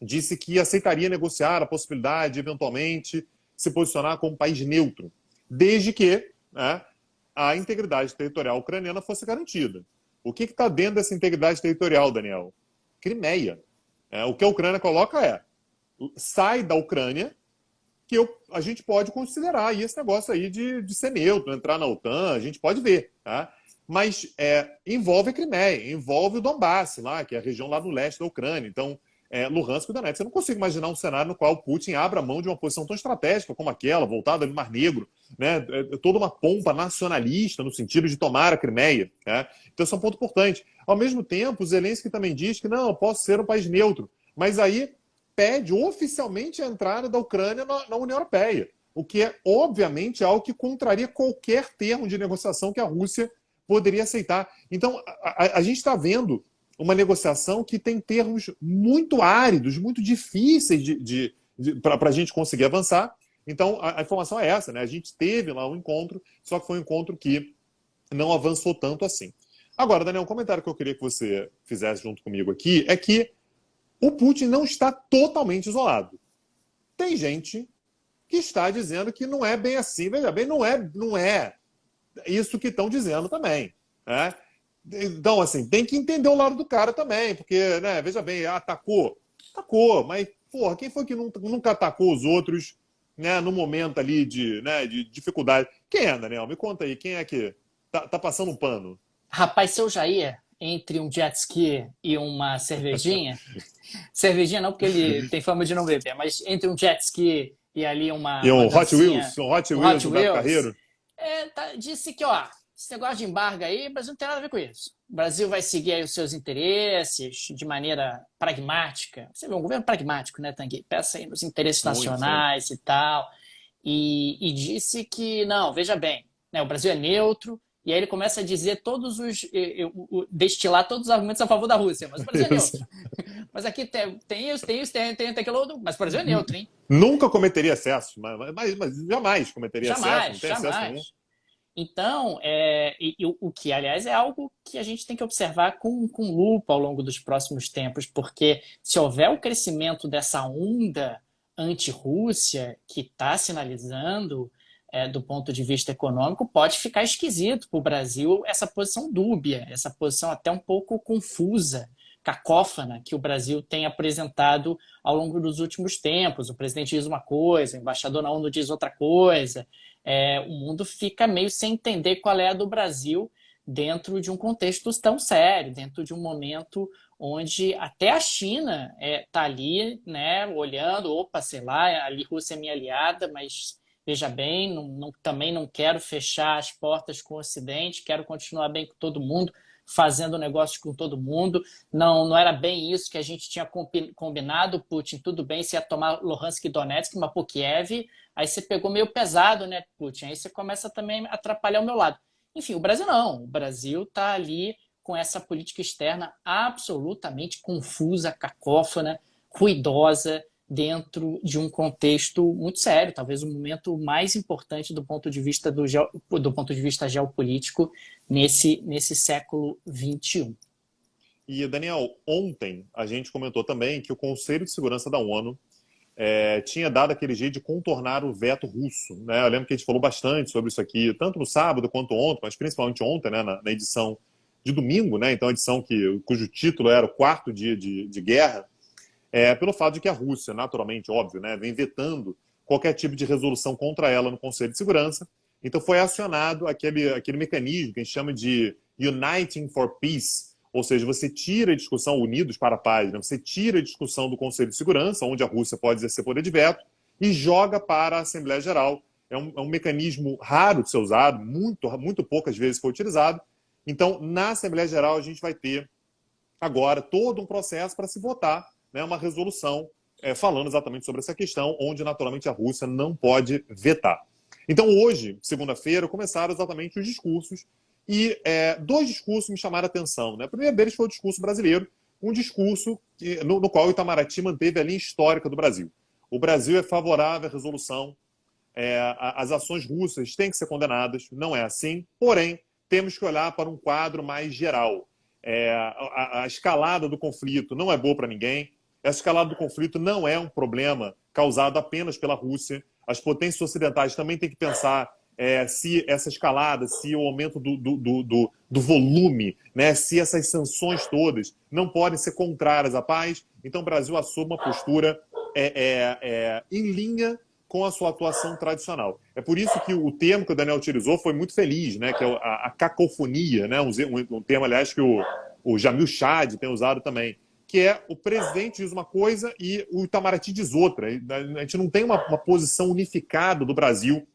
disse que aceitaria negociar a possibilidade de, eventualmente, se posicionar como país neutro, desde que, né, a integridade territorial ucraniana fosse garantida. O que está dentro dessa integridade territorial, Daniel? Crimeia. O que a Ucrânia coloca sai da Ucrânia, que a gente pode considerar aí esse negócio aí de ser neutro, entrar na OTAN, a gente pode ver. Tá? Mas envolve a Crimeia, envolve o Donbass, lá, que é a região lá do leste da Ucrânia. Então, Luhansk e Donetsk. Eu não consigo imaginar um cenário no qual Putin abra mão de uma posição tão estratégica como aquela, voltada no Mar Negro, né? Toda uma pompa nacionalista no sentido de tomar a Crimeia. Né? Então, isso é um ponto importante. Ao mesmo tempo, o Zelensky também diz que não, eu posso ser um país neutro. Mas aí pede oficialmente a entrada da Ucrânia na União Europeia, o que é, obviamente, algo que contraria qualquer termo de negociação que a Rússia poderia aceitar. Então, a gente está vendo uma negociação que tem termos muito áridos, muito difíceis para a gente conseguir avançar. Então, a informação é essa, né? A gente teve lá um encontro, só que foi um encontro que não avançou tanto assim. Agora, Daniel, um comentário que eu queria que você fizesse junto comigo aqui é que o Putin não está totalmente isolado. Tem gente que está dizendo que não é bem assim. Veja bem, não é isso que estão dizendo também. Né? Então, assim, tem que entender o lado do cara também, porque, né, veja bem, atacou, mas, porra, quem foi que nunca atacou os outros, né, no momento ali de dificuldade? Quem é, Daniel? Me conta aí, quem é que tá passando um pano? Rapaz, seu Jair, entre um jet ski e uma cervejinha, cervejinha não, porque ele tem fama de não beber, mas entre um jet ski e ali E uma um Hot dancinha, Wheels, um Hot um Wheels Hot do Beto Wheels, Carreiro? disse que, ó, esse negócio de embargo aí, o Brasil não tem nada a ver com isso. O Brasil vai seguir aí os seus interesses de maneira pragmática. Você vê, um governo pragmático, né, Tanguy? Pensa aí nos interesses Muito, sim. nacionais e tal. E disse que, não, veja bem, né, o Brasil é neutro, e aí ele começa a dizer destilar todos os argumentos a favor da Rússia, mas o Brasil é Isso. neutro. Mas aqui tem isso, tem aquilo outro, mas o Brasil é neutro, hein? Nunca cometeria excesso, mas jamais cometeria excesso, não Jamais, tem excesso nenhum. jamais. Então, o que, aliás, é algo que a gente tem que observar com lupa ao longo dos próximos tempos, porque se houver o crescimento dessa onda anti-Rússia que está sinalizando, do ponto de vista econômico, pode ficar esquisito para o Brasil essa posição dúbia, essa posição até um pouco confusa, cacófona, que o Brasil tem apresentado ao longo dos últimos tempos. O presidente diz uma coisa, o embaixador na ONU diz outra coisa. O mundo fica meio sem entender qual é a do Brasil dentro de um contexto tão sério, dentro de um momento onde até a China está ali, né, olhando, opa, sei lá, ali Rússia é minha aliada, mas veja bem, também não quero fechar as portas com o Ocidente, quero continuar bem com todo mundo, fazendo negócios com todo mundo. Não era bem isso que a gente tinha combinado, Putin, tudo bem, você ia tomar Luhansk e Donetsk, mas por Kiev, aí você pegou meio pesado, né, Putin? Aí você começa também a atrapalhar o meu lado. Enfim, o Brasil não. O Brasil está ali com essa política externa absolutamente confusa, cacófona, ruidosa, dentro de um contexto muito sério, talvez o momento mais importante do ponto de vista do ponto de vista geopolítico nesse século XXI. E, Daniel, ontem a gente comentou também que o Conselho de Segurança da ONU tinha dado aquele jeito de contornar o veto russo. Né? Eu lembro que a gente falou bastante sobre isso aqui, tanto no sábado quanto ontem, mas principalmente ontem, né, na edição de domingo, né? Então a edição cujo título era o quarto dia de guerra, pelo fato de que a Rússia, naturalmente, óbvio, né, vem vetando qualquer tipo de resolução contra ela no Conselho de Segurança. Então foi acionado aquele mecanismo que a gente chama de Uniting for Peace, ou seja, você tira a discussão, unidos para a paz, né? Você tira a discussão do Conselho de Segurança, onde a Rússia pode exercer poder de veto, e joga para a Assembleia Geral. É um mecanismo raro de ser usado, muito poucas vezes foi utilizado. Então, na Assembleia Geral, a gente vai ter agora todo um processo para se votar, né, uma resolução falando exatamente sobre essa questão, onde naturalmente a Rússia não pode vetar. Então hoje, segunda-feira, começaram exatamente os discursos e dois discursos me chamaram a atenção. Né? O primeiro deles foi o discurso brasileiro, um discurso no qual o Itamaraty manteve a linha histórica do Brasil. o Brasil é favorável à resolução, as ações russas têm que ser condenadas, não é assim, porém, temos que olhar para um quadro mais geral. A escalada do conflito não é boa para ninguém, essa escalada do conflito não é um problema causado apenas pela Rússia, as potências ocidentais também têm que pensar se essa escalada, se o aumento do volume, né, se essas sanções todas não podem ser contrárias à paz, então o Brasil assume uma postura em linha com a sua atuação tradicional. É por isso que o termo que o Daniel utilizou foi muito feliz, né, que é a cacofonia, né, um termo, aliás, que o Jamil Chad tem usado também, que é o presidente diz uma coisa e o Itamaraty diz outra. A gente não tem uma posição unificada do Brasil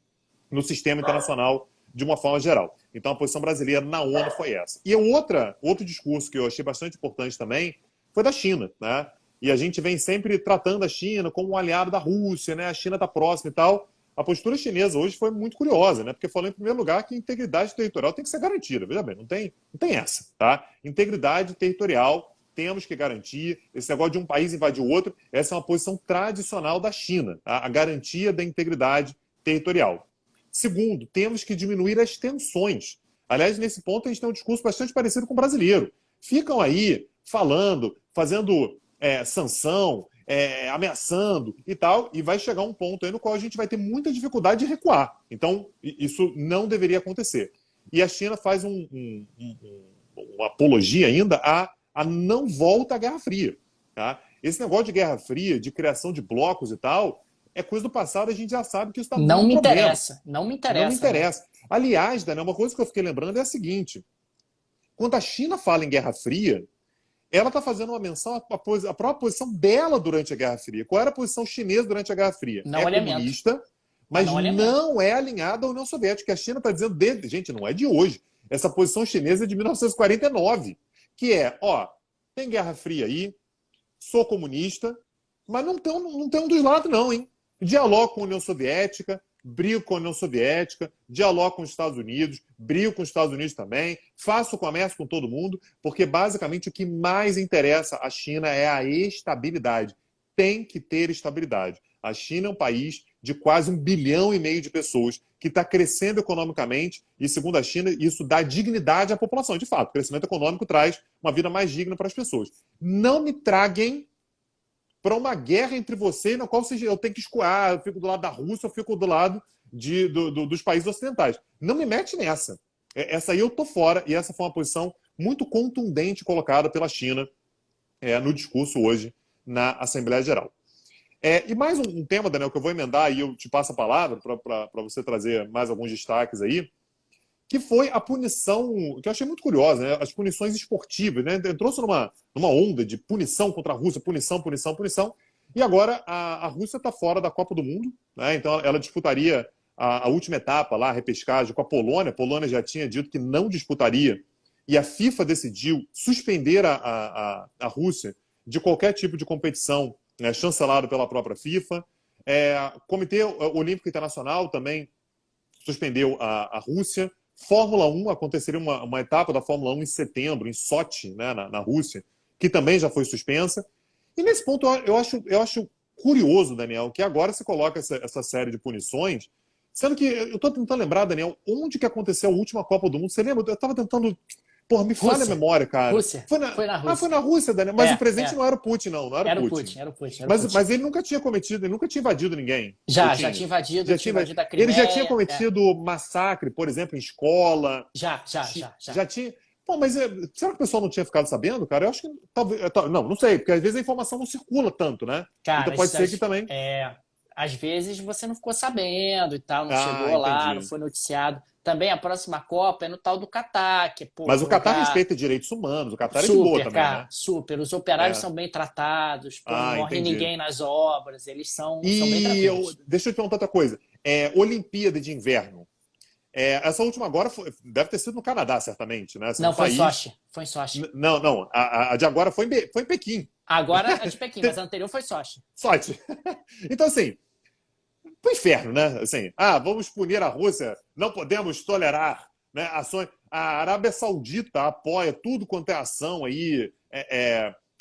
no sistema internacional de uma forma geral. Então, a posição brasileira na ONU foi essa. E outro discurso que eu achei bastante importante também foi da China, né? E a gente vem sempre tratando a China como um aliado da Rússia, né? A China está próxima e tal. A postura chinesa hoje foi muito curiosa, né? Porque falou, em primeiro lugar, que a integridade territorial tem que ser garantida. Veja bem, não tem essa, tá? Integridade territorial temos que garantir. Esse negócio de um país invadir o outro, essa é uma posição tradicional da China, tá? A garantia da integridade territorial. Segundo, temos que diminuir as tensões. Aliás, nesse ponto, a gente tem um discurso bastante parecido com o brasileiro. Ficam aí falando, fazendo sanção, ameaçando e tal, e vai chegar um ponto aí no qual a gente vai ter muita dificuldade de recuar. Então, isso não deveria acontecer. E a China faz uma apologia ainda a não volta à Guerra Fria. Tá? Esse negócio de Guerra Fria, de criação de blocos e tal, é coisa do passado, a gente já sabe que isso está muito problema. Não me interessa. Não me interessa. Né? Aliás, Daniel, uma coisa que eu fiquei lembrando é a seguinte: quando a China fala em Guerra Fria, ela está fazendo uma menção à própria posição dela durante a Guerra Fria. Qual era a posição chinesa durante a Guerra Fria? Não comunista, mas não é alinhada à União Soviética. A China está dizendo, gente, não é de hoje. Essa posição chinesa é de 1949, que tem Guerra Fria aí, sou comunista, mas não tem um dos lados não, hein? Dialogo com a União Soviética, brigo com a União Soviética, dialogo com os Estados Unidos, brigo com os Estados Unidos também, faço comércio com todo mundo, porque basicamente o que mais interessa à China é a estabilidade. Tem que ter estabilidade. A China é um país de quase 1,5 bilhão de pessoas que está crescendo economicamente e, segundo a China, isso dá dignidade à população. De fato, o crescimento econômico traz uma vida mais digna para as pessoas. Não me traguem para uma guerra entre vocês, na qual eu tenho que escoar, eu fico do lado da Rússia, eu fico do lado dos países ocidentais. Não me mete nessa. Essa aí eu tô fora, e essa foi uma posição muito contundente colocada pela China no discurso hoje na Assembleia Geral. E mais um tema, Daniel, que eu vou emendar e eu te passo a palavra para você trazer mais alguns destaques aí, que foi a punição, que eu achei muito curiosa, né? As punições esportivas, né? Entrou-se numa onda de punição contra a Rússia, punição, e agora a Rússia está fora da Copa do Mundo, né? Então ela disputaria a última etapa lá, a repescagem com a Polônia. A Polônia já tinha dito que não disputaria, e a FIFA decidiu suspender a Rússia de qualquer tipo de competição, né, chancelado pela própria FIFA. O Comitê Olímpico Internacional também suspendeu a Rússia. Fórmula 1, aconteceria uma etapa da Fórmula 1 em setembro, em Sochi, né, na Rússia, que também já foi suspensa. E nesse ponto eu acho curioso, Daniel, que agora se coloca essa série de punições, sendo que eu estou tentando lembrar, Daniel, onde que aconteceu a última Copa do Mundo? Você lembra? Eu estava tentando... Porra, me falha a memória, cara. Rússia. Foi na Rússia. Ah, foi na Rússia, Daniel. Mas o presidente não era o Putin, não. Não era o Putin. Era o Putin. Mas ele nunca tinha cometido, ele nunca tinha invadido ninguém. Já tinha invadido a Crimeia. Ele já tinha cometido massacre, por exemplo, em escola. Já tinha. Pô, mas será que o pessoal não tinha ficado sabendo, cara? Eu acho que talvez. Não sei, porque às vezes a informação não circula tanto, né? Cara, então pode ser que também. Às vezes você não ficou sabendo e tal, não chegou lá, não foi noticiado. Também a próxima Copa é no tal do Catar, que Mas o Catar respeita direitos humanos, o Catar é de boa também, né? Super. Os operários são bem tratados, não morre ninguém nas obras, eles são bem tranquilos. Deixa eu te perguntar outra coisa. Olimpíada de Inverno. Essa última agora deve ter sido no Canadá, certamente, né? Não, foi em Sochi. Não. A de agora foi em Pequim. Agora a de Pequim, mas a anterior foi Sochi. Sochi. Então, assim, pro inferno, né? Assim, vamos punir a Rússia, não podemos tolerar, né, ações. A Arábia Saudita apoia tudo quanto é ação aí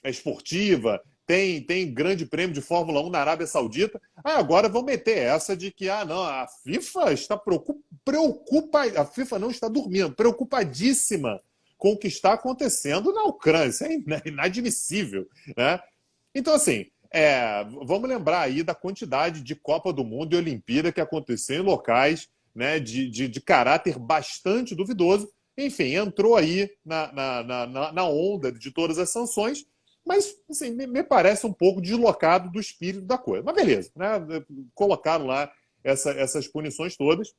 esportiva, tem grande prêmio de Fórmula 1 na Arábia Saudita. Agora vão meter essa de que não, a FIFA está preocupada, a FIFA não está dormindo, preocupadíssima com o que está acontecendo na Ucrânia. Isso é inadmissível, né? Então, assim, vamos lembrar aí da quantidade de Copa do Mundo e Olimpíada que aconteceu em locais, né, de caráter bastante duvidoso. Enfim, entrou aí na onda de todas as sanções, mas assim, me parece um pouco deslocado do espírito da coisa. Mas beleza, né? Colocaram lá essas punições todas.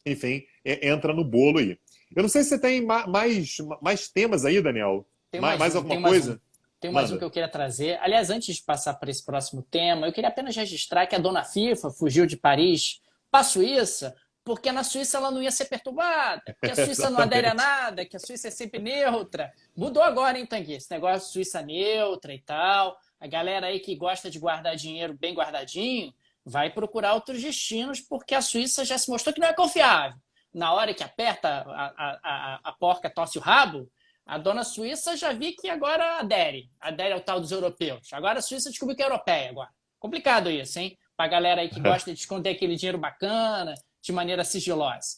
Enfim, entra no bolo aí. Eu não sei se você tem mais temas aí, Daniel. Mais alguma coisa? Tem mais um que eu queria trazer. Aliás, antes de passar para esse próximo tema, eu queria apenas registrar que a dona FIFA fugiu de Paris para a Suíça, porque na Suíça ela não ia ser perturbada, que a Suíça não adere a nada, que a Suíça é sempre neutra. Mudou agora, hein, Tanguy? Esse negócio de Suíça neutra e tal. A galera aí que gosta de guardar dinheiro bem guardadinho vai procurar outros destinos, porque a Suíça já se mostrou que não é confiável. Na hora que aperta a porca, torce o rabo, a dona Suíça já vi que agora adere ao tal dos europeus. Agora a Suíça descobriu que é europeia agora. Complicado isso, hein? Para a galera aí que gosta de esconder aquele dinheiro bacana de maneira sigilosa.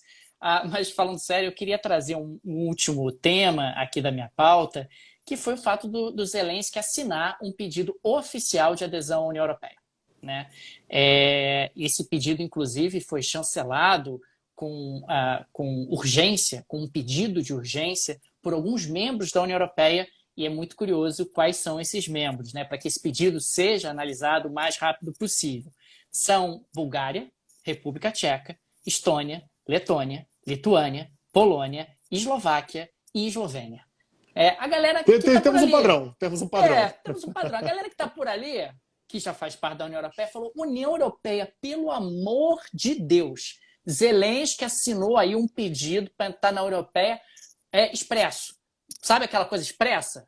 Mas falando sério, eu queria trazer um último tema aqui da minha pauta, que foi o fato do Zelensky assinar um pedido oficial de adesão à União Europeia, né? Esse pedido, inclusive, foi chancelado com urgência, com um pedido de urgência por alguns membros da União Europeia, e é muito curioso quais são esses membros, né, para que esse pedido seja analisado o mais rápido possível. São Bulgária, República Tcheca, Estônia, Letônia, Lituânia, Polônia, Eslováquia e Eslovênia. A galera que tá temos por ali, um padrão. Temos um padrão. Temos um padrão. A galera que está por ali, que já faz parte da União Europeia, falou: União Europeia, pelo amor de Deus, Zelensky assinou aí um pedido para entrar na União Europeia expresso. Sabe aquela coisa expressa?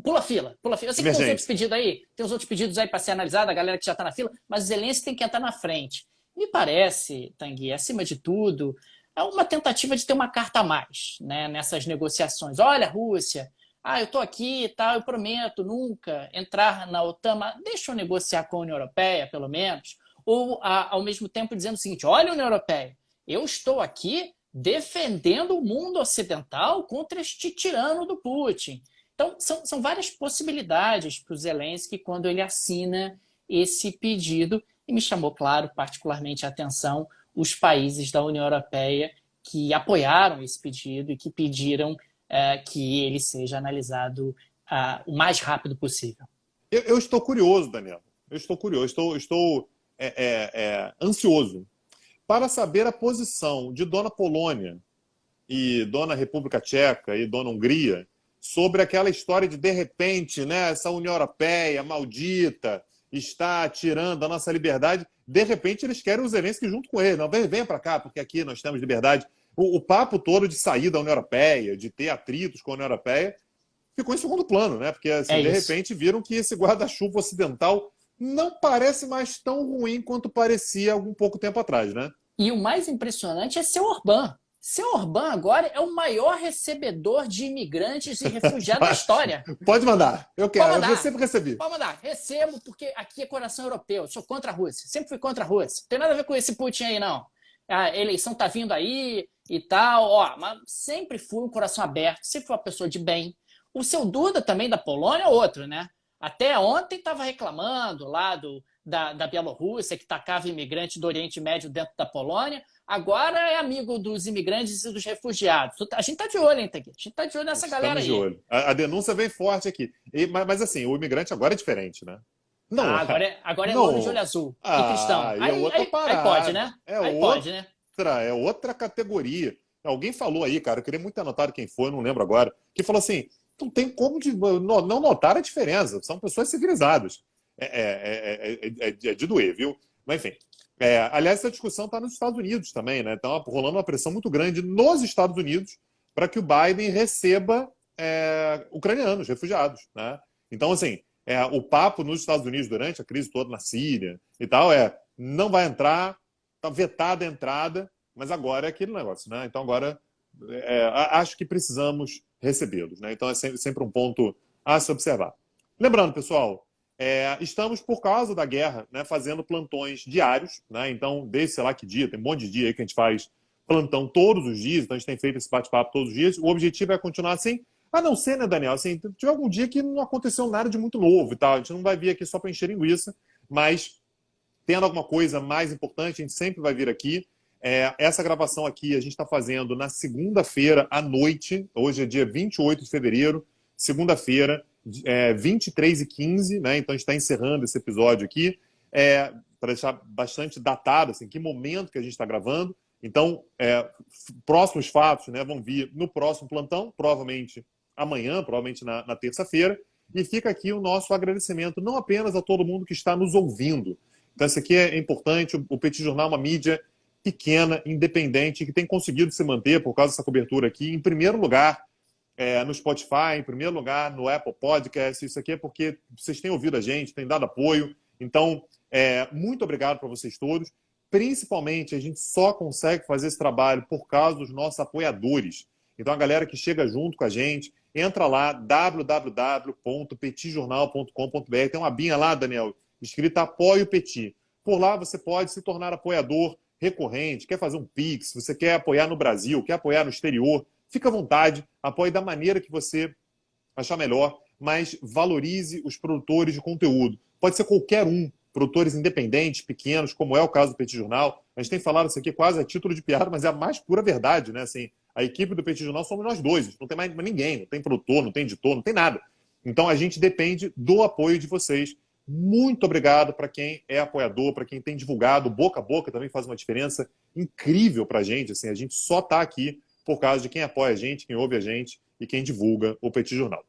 Pula fila. Eu sei que tem os outros pedidos aí, tem os outros pedidos aí para ser analisado, a galera que já está na fila, mas Zelensky tem que entrar na frente. Me parece, Tanguy, acima de tudo, é uma tentativa de ter uma carta a mais, né, nessas negociações. Olha, Rússia, eu estou aqui e tal, eu prometo nunca entrar na OTAN, mas deixa eu negociar com a União Europeia, pelo menos. Ou, ao mesmo tempo, dizendo o seguinte: olha, União Europeia, eu estou aqui defendendo o mundo ocidental contra este tirano do Putin. Então, são várias possibilidades para o Zelensky quando ele assina esse pedido. E me chamou, claro, particularmente a atenção os países da União Europeia que apoiaram esse pedido e que pediram que ele seja analisado o mais rápido possível. Eu estou curioso, Daniel. Eu estou curioso. Estou ansioso para saber a posição de Dona Polônia e Dona República Tcheca e Dona Hungria sobre aquela história de repente, né, essa União Europeia maldita está tirando a nossa liberdade. De repente, eles querem o Zelensky junto com ele. Não, venha para cá, porque aqui nós temos liberdade. O papo todo de sair da União Europeia, de ter atritos com a União Europeia, ficou em segundo plano, né? Porque, assim, de repente, viram que esse guarda-chuva ocidental não parece mais tão ruim quanto parecia algum pouco tempo atrás, né? E o mais impressionante é seu Orbán. Seu Orbán agora é o maior recebedor de imigrantes e refugiados da história. Pode mandar. Eu quero. Eu sempre recebi. Pode mandar. Recebo, porque aqui é coração europeu. Eu sou contra a Rússia. Sempre fui contra a Rússia. Não tem nada a ver com esse Putin aí, não. A eleição tá vindo aí e tal. Mas sempre fui um coração aberto. Sempre fui uma pessoa de bem. O seu Duda também, da Polônia, é outro, né? Até ontem estava reclamando lá da Bielorrússia, que tacava imigrantes do Oriente Médio dentro da Polônia. Agora é amigo dos imigrantes e dos refugiados. A gente está de olho, hein, Tanguy? A gente está de olho nessa galera aí. De olho. A denúncia vem forte aqui. Mas assim, o imigrante agora é diferente, né? Não, agora é louro de olho azul e cristão. Aí pode, né? Pode, né? É outra categoria. Alguém falou aí, cara, eu queria muito ter anotado quem foi, não lembro agora, que falou assim: não tem como não notar a diferença. São pessoas civilizadas. É de doer, viu? Mas, enfim. Aliás, essa discussão está nos Estados Unidos também, né? Então, rolando uma pressão muito grande nos Estados Unidos para que o Biden receba ucranianos, refugiados, né? Então, assim, o papo nos Estados Unidos durante a crise toda na Síria e tal não vai entrar, está vetada a entrada, mas agora é aquele negócio, né? Então, agora acho que precisamos recebê-los, né? Então, é sempre um ponto a se observar. Lembrando, pessoal, estamos, por causa da guerra, né, fazendo plantões diários, né? Então, desde sei lá que dia, tem um monte de dia aí que a gente faz plantão todos os dias, então a gente tem feito esse bate-papo todos os dias. O objetivo é continuar assim, a não ser, né, Daniel, assim, tiver algum dia que não aconteceu nada de muito novo e tal, a gente não vai vir aqui só para encher linguiça, mas tendo alguma coisa mais importante, a gente sempre vai vir aqui. Essa gravação aqui a gente está fazendo na segunda-feira à noite, hoje é dia 28 de fevereiro, segunda-feira, 23h15, né? Então a gente está encerrando esse episódio aqui, para deixar bastante datado, assim, que momento que a gente está gravando. Então, próximos fatos, né, vão vir no próximo plantão, provavelmente amanhã, provavelmente na terça-feira, e fica aqui o nosso agradecimento, não apenas a todo mundo que está nos ouvindo. Então, isso aqui é importante, o Petit Jornal é uma mídia pequena, independente, que tem conseguido se manter, por causa dessa cobertura aqui, em primeiro lugar no Spotify, em primeiro lugar no Apple Podcast. Isso aqui é porque vocês têm ouvido a gente, têm dado apoio. Então, muito obrigado para vocês todos. Principalmente, a gente só consegue fazer esse trabalho por causa dos nossos apoiadores. Então, a galera que chega junto com a gente, entra lá, www.petijornal.com.br. Tem uma abinha lá, Daniel, escrita Apoio Petit. Por lá você pode se tornar apoiador recorrente, quer fazer um Pix, você quer apoiar no Brasil, quer apoiar no exterior, fica à vontade, apoie da maneira que você achar melhor, mas valorize os produtores de conteúdo. Pode ser qualquer um, produtores independentes, pequenos, como é o caso do Petit Jornal. A gente tem falado isso aqui quase a título de piada, mas é a mais pura verdade, né? Assim, a equipe do Petit Jornal somos nós dois, não tem mais ninguém, não tem produtor, não tem editor, não tem nada. Então a gente depende do apoio de vocês. Muito obrigado para quem é apoiador, para quem tem divulgado. Boca a boca também faz uma diferença incrível para a gente. Assim, a gente só está aqui por causa de quem apoia a gente, quem ouve a gente e quem divulga o Petit Jornal.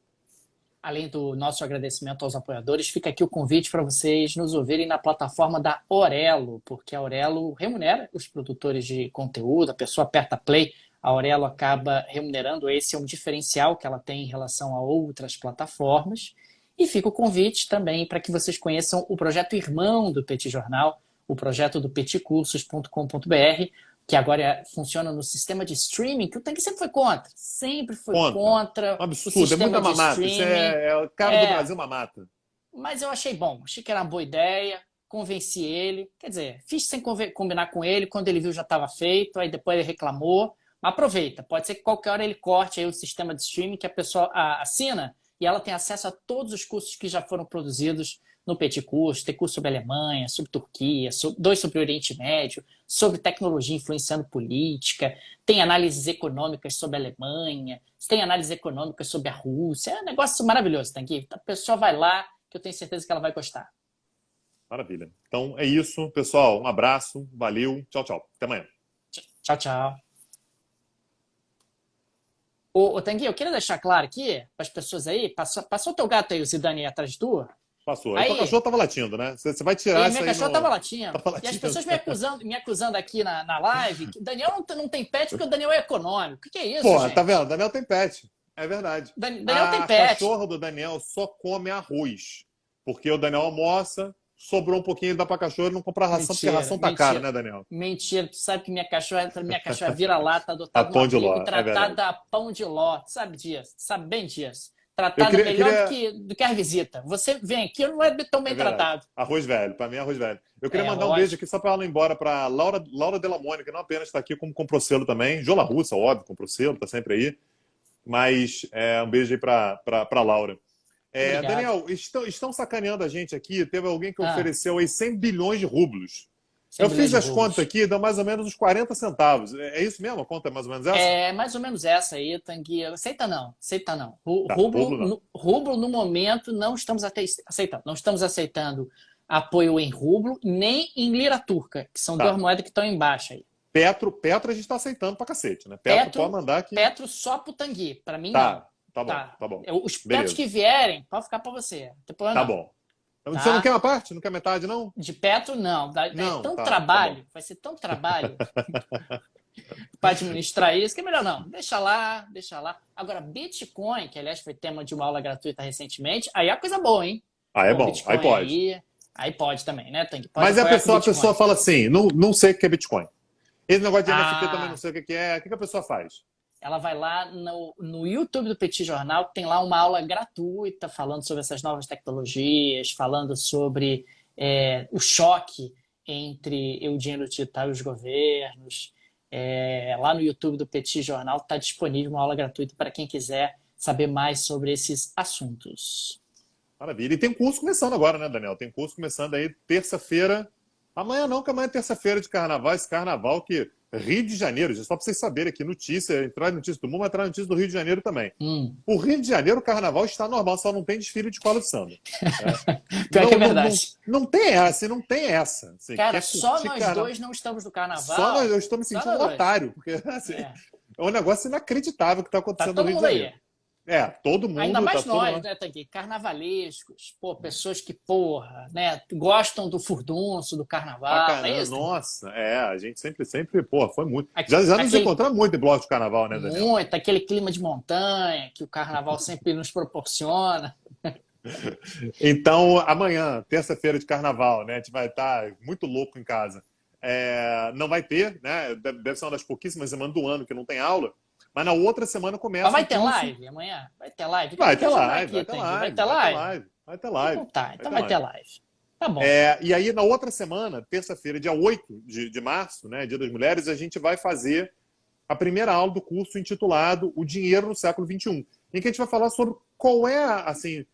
Além do nosso agradecimento aos apoiadores, fica aqui o convite para vocês nos ouvirem na plataforma da Aurelo, porque a Aurelo remunera os produtores de conteúdo, a pessoa aperta play, a Aurelo acaba remunerando. Esse é um diferencial que ela tem em relação a outras plataformas. E fica o convite também para que vocês conheçam o projeto irmão do Petit Jornal, o projeto do petcursos.com.br, que agora funciona no sistema de streaming, que o Tanque sempre foi contra. Sempre foi contra um absurdo, o sistema é muita mamata. Isso é o cara do Brasil mamata. Mas eu achei bom, achei que era uma boa ideia, convenci ele. Quer dizer, fiz sem combinar com ele, quando ele viu já estava feito, aí depois ele reclamou. Mas aproveita, pode ser que qualquer hora ele corte aí o sistema de streaming que a pessoa assina e ela tem acesso a todos os cursos que já foram produzidos no Petit Curso. Tem curso sobre Alemanha, sobre Turquia, dois sobre Oriente Médio, sobre tecnologia influenciando política, tem análises econômicas sobre a Alemanha, tem análises econômicas sobre a Rússia. É um negócio maravilhoso, Tanguy. A pessoa vai lá, que eu tenho certeza que ela vai gostar. Maravilha. Então é isso, pessoal. Um abraço, valeu, tchau, tchau. Até amanhã. Tchau, tchau. Ô Tanguy, eu queria deixar claro aqui, para as pessoas aí, passou teu gato aí, o Zidane, aí atrás de tu? Passou. Aí o cachorro tava latindo, né? Você vai tirar isso aí. Minha cachorra tava latindo. E as pessoas me acusando aqui na live que o Daniel não tem pet porque o Daniel é econômico. O que é isso, Pô, gente? tá vendo? O Daniel tem pet. É verdade. Daniel tem pet. A cachorra do Daniel só come arroz. Porque o Daniel almoça, sobrou um pouquinho, dá pra cachorro e não compra ração, porque a ração tá cara, né, Daniel? Mentira. Tu sabe que minha cachorra vira lata, adotada pão de ló, tratada a pão de ló. Tu sabe disso? Tu sabe bem disso. Tratada melhor do que a visita. Você vem aqui, eu não é tão bem tratado. Arroz velho, para mim é arroz velho. Eu queria mandar um beijo aqui só para ela ir embora, para Laura Delamônica, que não apenas está aqui, como comprou selo também. Jola Russa, óbvio, comprou selo, está sempre aí. Mas um beijo aí para Laura. Daniel, estão sacaneando a gente aqui. Teve alguém que ofereceu aí 100 bilhões de rublos. Eu fiz as contas aqui, dá mais ou menos uns 40 centavos. É isso mesmo? A conta é mais ou menos essa? É mais ou menos essa aí, Tanguy. Aceita não. Rublo, no momento, não estamos aceitando. Não estamos aceitando apoio em rublo, nem em lira turca, que são duas moedas que estão embaixo aí. Petro a gente está aceitando pra cacete, né? Petro pode mandar aqui. Petro só pro Tanguy, pra mim não. Tá bom. Os petros que vierem, pode ficar pra você. Depois tá bom. Você não quer uma parte? Não quer metade, não? De Petro, não. Trabalho. Vai ser tão trabalho para administrar isso que é melhor não. Deixa lá. Agora, Bitcoin, que aliás foi tema de uma aula gratuita recentemente, aí é coisa boa, hein? É bom. Bitcoin, aí pode. Aí pode também, né? Mas a pessoa fala assim, não sei o que é Bitcoin. Esse negócio de NFT também não sei o que é. O que a pessoa faz? ela vai lá no YouTube do Petit Jornal, tem lá uma aula gratuita falando sobre essas novas tecnologias, falando sobre o choque entre o dinheiro digital e os governos. Lá no YouTube do Petit Jornal está disponível uma aula gratuita para quem quiser saber mais sobre esses assuntos. Maravilha. E tem curso começando agora, né, Daniel? Tem curso começando aí terça-feira. Amanhã não, que amanhã é terça-feira de carnaval. Esse carnaval que Rio de Janeiro, só para vocês saberem aqui, notícia, entrar em notícia do mundo, mas entrar notícia do Rio de Janeiro também. O Rio de Janeiro, o carnaval está normal, só não tem desfile de escola de samba. Pior que é verdade. Não tem essa, não tem essa. Assim, cara, só nós dois não estamos no carnaval. Só eu estou me sentindo um otário, porque assim, é um negócio inacreditável que está acontecendo no Rio de Janeiro. Todo mundo. Ainda mais tá nós, né, Tanguy? Carnavalescos, pessoas que, né, gostam do furdunço, do carnaval. Nossa, a gente sempre, foi muito. Já nos encontramos muito em bloco de carnaval, né, Daniel? Muito, aquele clima de montanha que o carnaval sempre nos proporciona. Então, amanhã, terça-feira de carnaval, né, a gente vai estar muito louco em casa. Não vai ter, né? Deve ser uma das pouquíssimas semanas do ano que não tem aula. Mas na outra semana começa. Mas vai ter live amanhã? Vai ter live? Vai ter live. Vai ter live. Então tá, então vai ter live. Tá bom. E aí, na outra semana, terça-feira, dia 8 de março, né, Dia das Mulheres, a gente vai fazer a primeira aula do curso intitulado O Dinheiro no Século XXI, em que a gente vai falar sobre qual é, assim,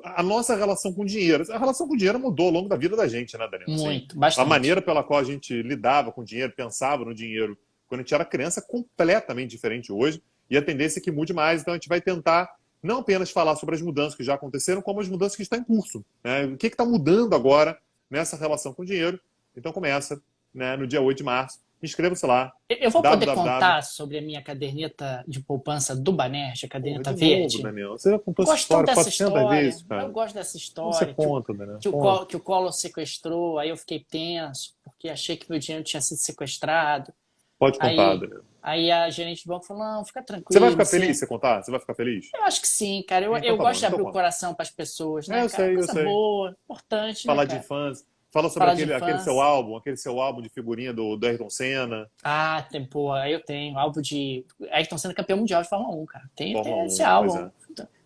a nossa relação com o dinheiro. A relação com o dinheiro mudou ao longo da vida da gente, né, Daniel? Muito, bastante. A maneira pela qual a gente lidava com o dinheiro, pensava no dinheiro quando a gente era criança, completamente diferente hoje, e a tendência é que mude mais. Então a gente vai tentar não apenas falar sobre as mudanças que já aconteceram, como as mudanças que estão em curso, né? O que está mudando agora nessa relação com o dinheiro. Então começa, né, no dia 8 de março. Inscreva-se lá. Eu vou poder contar sobre a minha caderneta de poupança do Banerj, a caderneta verde? Novo, Daniel. Você já contou essa história 400 vezes, cara. Eu gosto dessa história. Você conta, Daniel. Que o Collor sequestrou, aí eu fiquei tenso, porque achei que meu dinheiro tinha sido sequestrado. Pode contar, Daniel. Aí a gerente do banco falou, não, fica tranquilo. Você vai ficar feliz se você contar? Você vai ficar feliz? Eu acho que sim, cara. Eu gosto de abrir o coração para as pessoas, né, eu cara? sei, Coisa boa, importante, falar né, cara? de infância. Fala sobre aquele seu álbum de figurinha do Ayrton Senna. Aí eu tenho. Álbum de Ayrton Senna, campeão mundial de Fórmula 1, cara. Tem esse 1, álbum.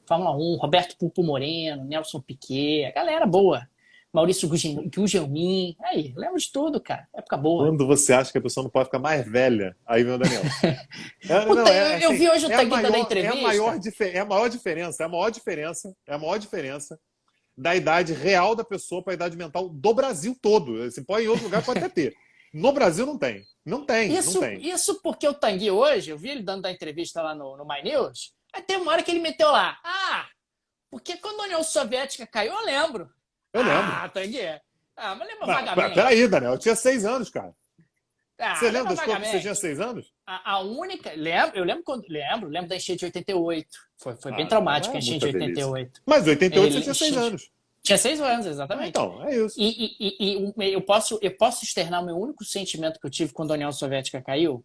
Fórmula 1, Roberto Pulpo Moreno, Nelson Piquet, a galera boa. Maurício Gugelmin. Aí, lembro de tudo, cara. Época boa. Quando você acha que a pessoa não pode ficar mais velha, aí vem o Daniel. Eu vi hoje o Tanguy dando entrevista. É a maior diferença da idade real da pessoa para a idade mental do Brasil todo. Se pode em outro lugar, pode até ter. No Brasil não tem. Não tem. Isso porque o Tanguy hoje, eu vi ele dando a entrevista lá no My News, aí tem uma hora que ele meteu lá. Porque quando a União Soviética caiu, eu lembro. Eu lembro. Tanguy. Mas lembra vagamente. Peraí, Daniel. Eu tinha 6 anos, cara. Você lembra das coisas que você tinha 6 anos? A única... Eu lembro da enchente de 88. Foi bem traumática a enchente de 88. Mas em 88 você tinha 6 anos. Tinha 6 anos, exatamente. Então, é isso. E eu posso externar o meu único sentimento que eu tive quando a União Soviética caiu.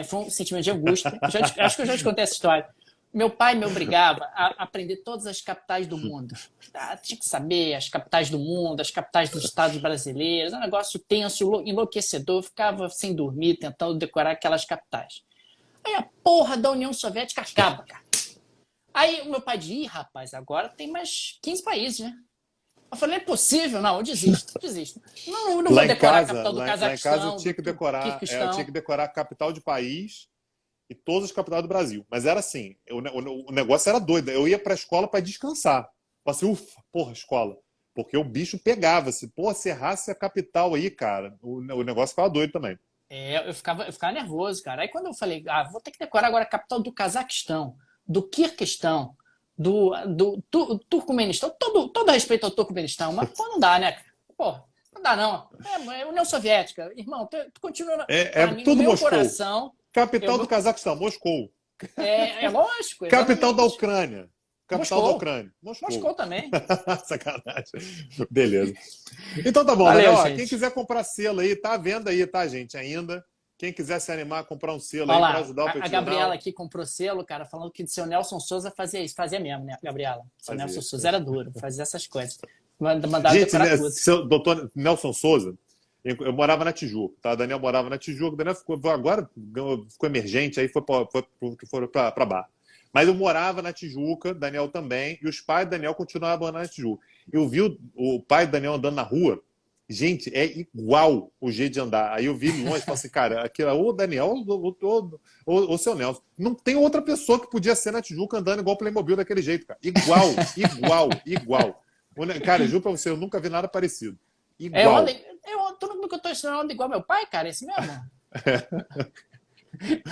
Foi um sentimento de angústia. Acho que eu já te contei essa história. Meu pai me obrigava a aprender todas as capitais do mundo. Tinha que saber as capitais do mundo, as capitais dos estados brasileiros. Um negócio tenso, enlouquecedor. Eu ficava sem dormir, tentando decorar aquelas capitais. Aí a porra da União Soviética acaba, cara. Aí o meu pai disse, rapaz, agora tem mais 15 países, né? Eu falei, não é possível, não, eu desisto. Não vou decorar a capital do Cazaquistão. Lá em casa eu tinha que decorar a capital de país e todas as capitais do Brasil. Mas era assim, o negócio era doido. Eu ia pra escola para descansar. Falei assim, ufa, porra, escola. Porque o bicho pegava. Se errasse a capital aí, cara, o negócio ficava doido também. Eu ficava nervoso, cara. Aí quando eu falei, vou ter que decorar agora a capital do Cazaquistão, do Quirguistão, do Turcomenistão, todo respeito ao Turcomenistão, mas não dá, né? Pô, não dá, não. É União Soviética. Irmão, tu continua tudo no meu Moscou. coração. Capital do Cazaquistão, Moscou. É lógico. Capital da Ucrânia. Moscou também. Sacanagem. Beleza. Então tá bom, Valeu, Daniel. Quem quiser comprar selo aí, tá à venda aí, tá, gente, ainda. Quem quiser se animar a comprar um selo aí para ajudar o Petit Jornal. A Gabriela aqui comprou selo, cara, falando que o seu Nelson Souza fazia isso. Fazia mesmo, né, Gabriela? Seu Nelson Souza era duro, fazia essas coisas. Mandava gente, decorar tudo. Seu doutor Nelson Souza, Eu morava na Tijuca, tá? O Daniel morava na Tijuca, o Daniel agora ficou emergente, aí foi para Barra. Mas eu morava na Tijuca, Daniel também, e os pais do Daniel continuavam morando na Tijuca. Eu vi o pai do Daniel andando na rua, gente, é igual o jeito de andar. Aí eu vi ele longe e falei assim, cara, aqui é o Daniel ou o seu Nelson. Não tem outra pessoa que podia ser na Tijuca andando igual o Playmobil daquele jeito, cara. Igual, igual, igual. Cara, juro pra você, eu nunca vi nada parecido. Igual. Tudo mundo que eu tô ensinando anda igual meu pai, cara, esse mesmo.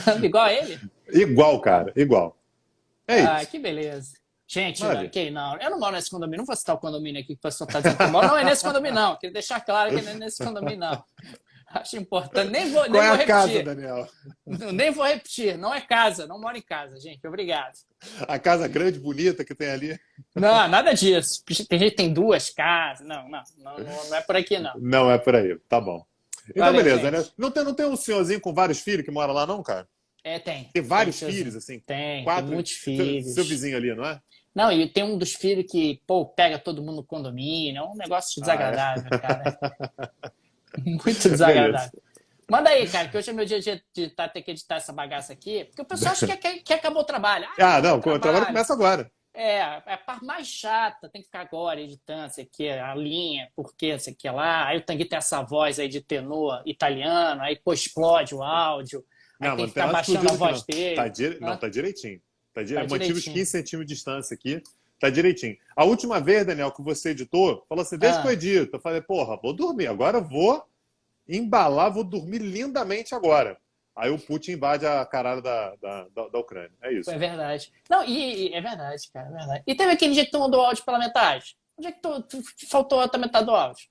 Anda igual a ele? Igual, cara, igual. É isso. Ah, que beleza. Gente, okay, não, eu não moro nesse condomínio, não vou citar o condomínio aqui que o pessoal está dizendo que eu moro. Não é nesse condomínio, não. Queria deixar claro que não é nesse condomínio, não. Acho importante. Nem vou repetir. Casa, Daniel? Nem vou repetir. Não é casa, não moro em casa, gente. Obrigado. A casa grande, bonita que tem ali? Não, nada disso. Tem gente que tem 2 casas. Não é por aqui, não. Não é por aí, tá bom. Então, Valeu, beleza, gente. né? Não tem um senhorzinho com vários filhos que mora lá, não, cara? Tem. Tem vários filhos, assim? Tem 4, muitos filhos. Seu vizinho ali, não é? Não, e tem um dos filhos que, pô, pega todo mundo no condomínio. É um negócio desagradável, cara. Muito desagradável. Beleza. Manda aí, cara, que hoje é meu dia de ter que editar essa bagaça aqui, porque o pessoal acha que acabou o trabalho. Não, o trabalho começa agora. A parte mais chata, tem que ficar agora editando, isso aqui, a linha, porque isso aqui lá. Aí eu tenho que ter essa voz aí de tenor italiano, aí pô, explode o áudio. Aí tem que ficar baixando a voz dele. Tá direitinho. Mantive os 15 centímetros de distância aqui. Tá direitinho. A última vez, Daniel, que você editou, falou assim, deixa que eu edito. Eu falei, porra, vou dormir. Agora eu vou embalar, vou dormir lindamente agora. Aí o Putin invade a caralho da Ucrânia. É isso. É verdade. Não, e é verdade, cara, é verdade. E teve aquele dia que tu mandou áudio pela metade? Onde é que tu faltou a outra metade do áudio?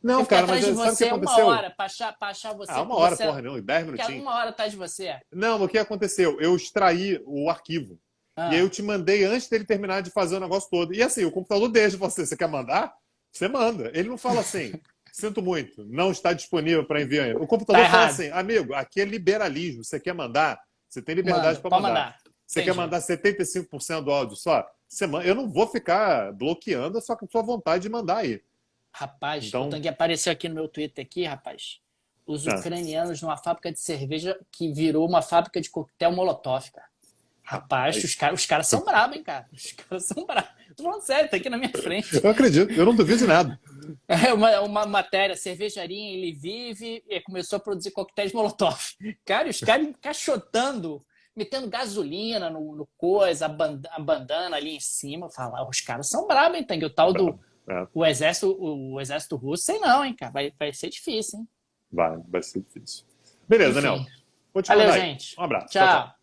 Não, cara, mas sabe o que aconteceu? 1 hora pra achar você. 1 hora, porra, não, 10 minutinhos. 1 hora atrás de você. Não, o que aconteceu? Eu extraí o arquivo. E aí eu te mandei antes dele terminar de fazer o negócio todo. E assim, o computador deixa você. Você quer mandar? Você manda. Ele não fala assim, sinto muito, não está disponível para enviar. O computador fala assim, amigo, aqui é liberalismo. Você quer mandar? Você tem liberdade para mandar. Você quer mandar 75% do áudio só? Eu não vou ficar bloqueando a sua vontade de mandar aí. Rapaz, então... o Tanguy apareceu aqui no meu Twitter aqui, rapaz. Os ucranianos numa fábrica de cerveja que virou uma fábrica de coquetel Molotov, cara. Rapaz, os caras são bravos, hein, cara? Os caras são bravos. Tô falando sério, tá aqui na minha frente. Eu acredito, eu não duvido de nada. É uma matéria, cervejaria em Lviv e começou a produzir coquetéis Molotov. Cara, os caras encaixotando, metendo gasolina no coisa, a bandana ali em cima. Fala, os caras são bravos, hein, Tanguy? O tal do... O exército russo, sei não, hein, cara. Vai ser difícil, hein? Vai ser difícil. Beleza, Daniel. Valeu, gente. Um abraço. Tchau.